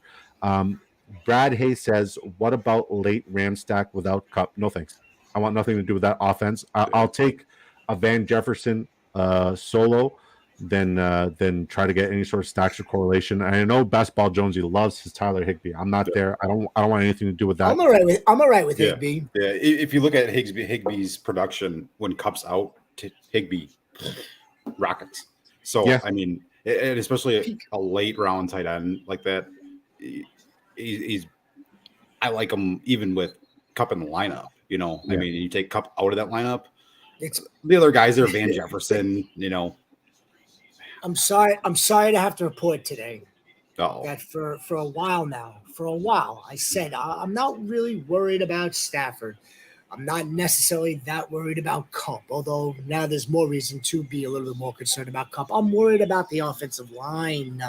Brad Hayes says, what about late Ram stack without Cup? No thanks. I want nothing to do with that offense. I'll take a Van Jefferson solo than try to get any sort of stacks or correlation. And I know Bestball Jonesy loves his Tyler Higbee. I'm not there. I don't want anything to do with that. I'm all right with Higbee. Yeah, if you look at Higbee's production when Cup's out, Higbee rockets. So yeah. I mean, and especially a late round tight end like that, I like him even with Cup in the lineup. You know, I mean, you take Cup out of that lineup, it's the other guys there, Van Jefferson. You know, I'm sorry to have to report today that for a while I said I'm not really worried about Stafford. I'm not necessarily that worried about Cup, although now there's more reason to be a little bit more concerned about Cup. I'm worried about the offensive line.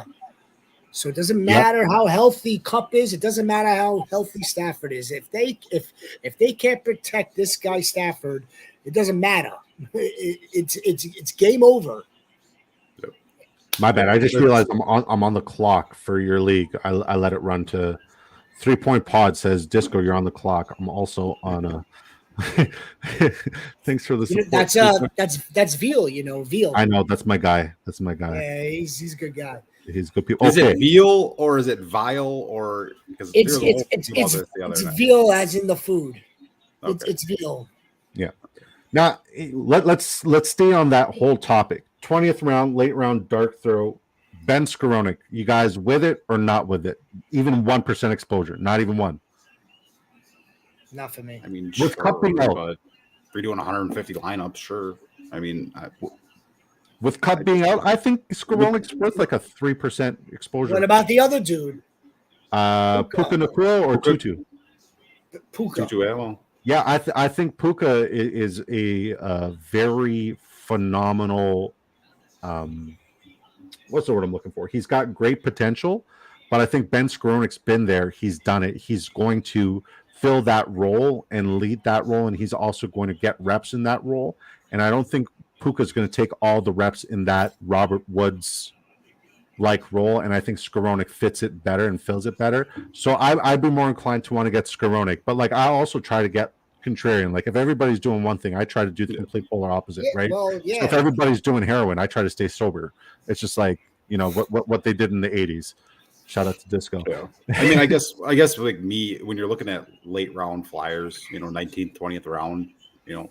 So it doesn't matter how healthy Cup is. It doesn't matter how healthy Stafford is. If they can't protect this guy Stafford, it doesn't matter. It's game over. My bad. I just realized I'm on the clock for your league. I let it run to 3-point pod says Disco, you're on the clock. I'm also on a thanks for the support. That's Veal, Veal. I know, that's my guy. Yeah, he's a good guy. He's good people. Is it Veal or is it Vile or because it's Veal as in the food. Okay. It's Veal. Yeah. Now let's stay on that whole topic. 20th round, late round, dark throw. Ben Skowronek, you guys with it or not with it? Even 1% exposure, not even one. Not for me. I mean, With Cup being out. but if you're doing 150 lineups, sure. I mean, With Cup being out, I think Skowronek's worth like a 3% exposure. What about the other dude? Puka Nakua or Puka. Tutu? Puka. Tutu, well, Yeah, I think Puka is a very phenomenal. What's the word I'm looking for? He's got great potential, but I think Ben Skowronek's been there. He's done it. He's going to fill that role and lead that role, and he's also going to get reps in that role. And I don't think Puka's going to take all the reps in that Robert Woods like role, and I think Skowronek fits it better and fills it better. So I'd be more inclined to want to get Skowronek, but like I also try to get contrarian. Like if everybody's doing one thing, I try to do the complete polar opposite, right? Well, So if everybody's doing heroin, I try to stay sober. It's just like, you know, what they did in the 80s. Shout out to Disco. Yeah. I mean, I guess like me, when you're looking at late round flyers, you know, 19th, 20th round, you know,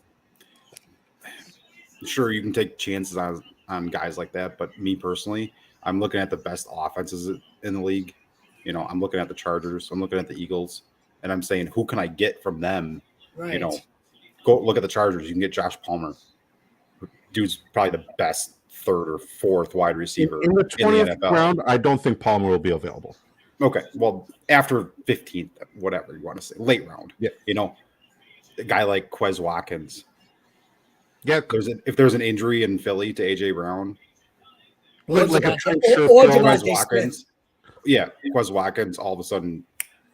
sure you can take chances on guys like that, but me personally, I'm looking at the best offenses in the league. You know, I'm looking at the Chargers, I'm looking at the Eagles, and I'm saying, who can I get from them? right. You know, go look at the Chargers. You can get Josh Palmer. Dude's probably the best third or fourth wide receiver In the in the 20th NFL. round, I don't think Palmer will be available. Okay, well, after 15th, whatever you want to say, late round. Yeah. You know, a guy like Quez Watkins. Yeah, If there's an injury in Philly to AJ Brown, like a Trent or Sherfield. Quez Devontae Watkins, yeah, Quez Watkins all of a sudden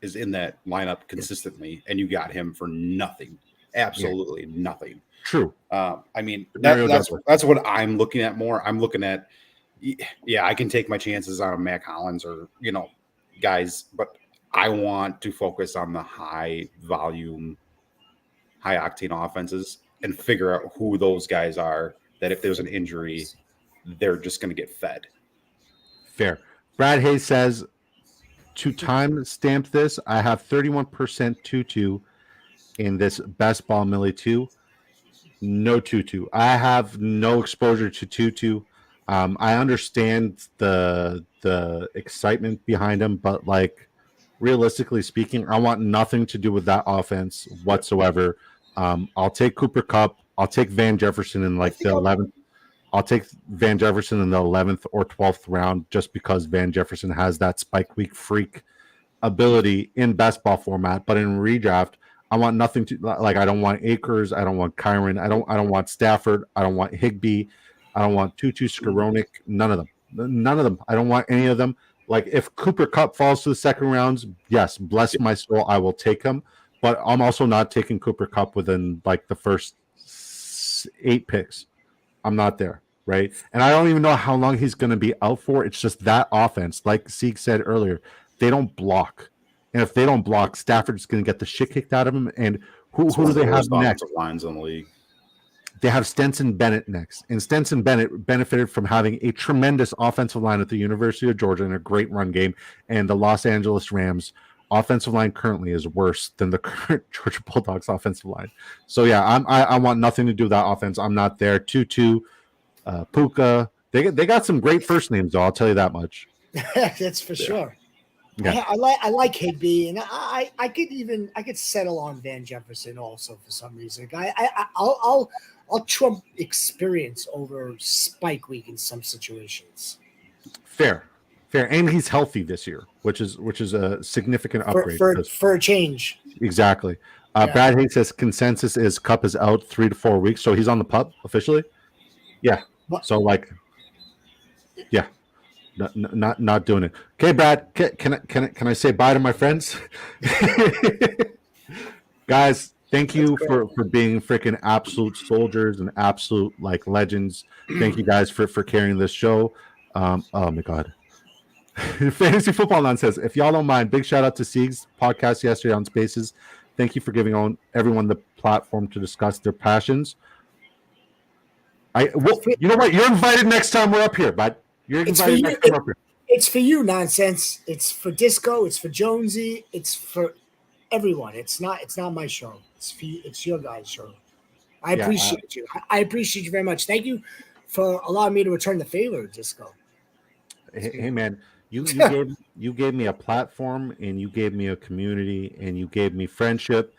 is in that lineup consistently, and you got him for nothing, absolutely nothing. True. I mean, Mario that's Douglas. what I'm looking at more. I'm looking at, yeah, I can take my chances on a Mac Hollins or, you know, guys, but I want to focus on the high volume, high octane offenses and figure out who those guys are that if there's an injury, they're just going to get fed. Fair. Brad Hayes says, to time stamp this, I have 31% Tutu in this best ball Millie 2. No Tutu. I have no exposure to Tutu. I understand the excitement behind him, but like realistically speaking, I want nothing to do with that offense whatsoever. I'll take Cooper Kupp. I'll take Van Jefferson in like the 11th. I'll take Van Jefferson in the 11th or 12th round just because Van Jefferson has that spike week freak ability in best ball format. But in redraft, I want nothing to like. I don't want Akers. I don't want Kyron. I don't want Stafford. I don't want Higbee. I don't want Tutu, Skowronek. None of them. None of them. I don't want any of them. Like if Cooper Kupp falls to the second rounds, yes, bless my soul, I will take him. But I'm also not taking Cooper Kupp within like the first 8 picks. I'm not there, right? And I don't even know how long he's going to be out for. It's just that offense, like Sieg said earlier, they don't block. And if they don't block, Stafford's going to get the shit kicked out of him. And who do they have next? Lines in the league. They have Stenson Bennett next. And Stenson Bennett benefited from having a tremendous offensive line at the University of Georgia and a great run game. And the Los Angeles Rams offensive line currently is worse than the current Georgia Bulldogs offensive line. So, yeah, I want nothing to do with that offense. I'm not there. Tutu, Puka. They got some great first names, though. I'll tell you that much. That's for sure. Yeah. I like Higbee, and I could settle on Van Jefferson also for some reason. I'll trump experience over Spike Week in some situations. Fair, and he's healthy this year, which is a significant upgrade for a change. Exactly. Brad Hayes says consensus is Kupp is out 3 to 4 weeks, so he's on the pup officially. Yeah. So like, yeah. Not doing it. Okay, Brad. Can I say bye to my friends? Guys, thank you for being freaking absolute soldiers and absolute like legends. Thank you guys for carrying this show. Oh my god. Fantasy Football Land says, if y'all don't mind, big shout out to Sieg's podcast yesterday on Spaces. Thank you for giving everyone the platform to discuss their passions. You know what? You're invited next time we're up here, bud. You're invited next time up here. It's for you, nonsense. It's for Disco. It's for Jonesy. It's for everyone. It's not my show. It's for you. It's your guys' show. I appreciate you. I appreciate you very much. Thank you for allowing me to return the favor, Disco. Hey man, you gave me a platform, and you gave me a community, and you gave me friendship,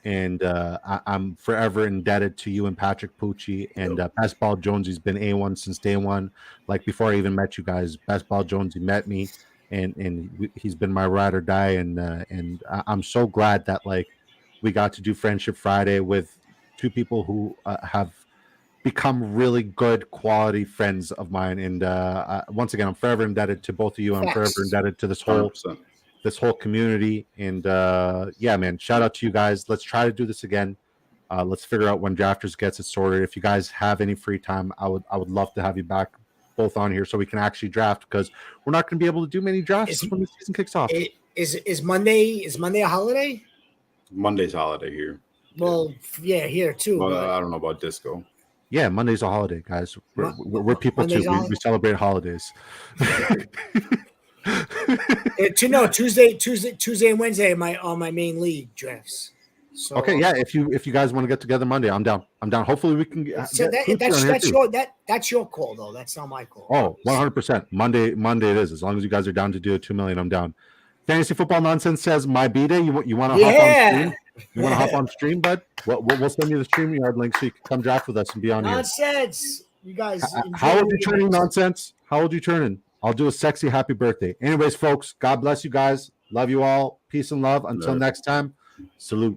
and I'm forever indebted to you and Patrick Pucci. And Bestball Jonesy's been A1 since day one. Like before I even met you guys, Bestball Jonesy met me, and he's been my ride or die. And I'm so glad that like we got to do Friendship Friday with two people who have become really good quality friends of mine. And once again, I'm forever indebted to both of you. I'm forever Facts. indebted to this 100%. whole community. And yeah, man, shout out to you guys. Let's try to do this again. Let's figure out when Drafters gets it sorted. If you guys have any free time, I would love to have you back both on here so we can actually draft, because we're not going to be able to do many drafts when the season kicks off. Is Monday a holiday? Monday's holiday here. Well, yeah, here too. Well, but I don't know about disco. Yeah, Monday's a holiday, guys. We're people Monday's too. We celebrate holidays. Tuesday and Wednesday are my main league drafts. So, Okay, yeah. If you guys want to get together Monday, I'm down. Hopefully we can get that's your call though. That's not my call. Oh, 100%. Monday it is. As long as you guys are down to do a 2 million, I'm down. Fantasy Football Nonsense says my B-Day. You want to hop on stream? You want to hop on stream, bud? We'll send you the StreamYard link so you can come draft with us and be on Nonsense. You guys. How old are you turning, Nonsense? How old are you turning? I'll do a sexy happy birthday. Anyways, folks, God bless you guys. Love you all. Peace and love. Until next time, salute.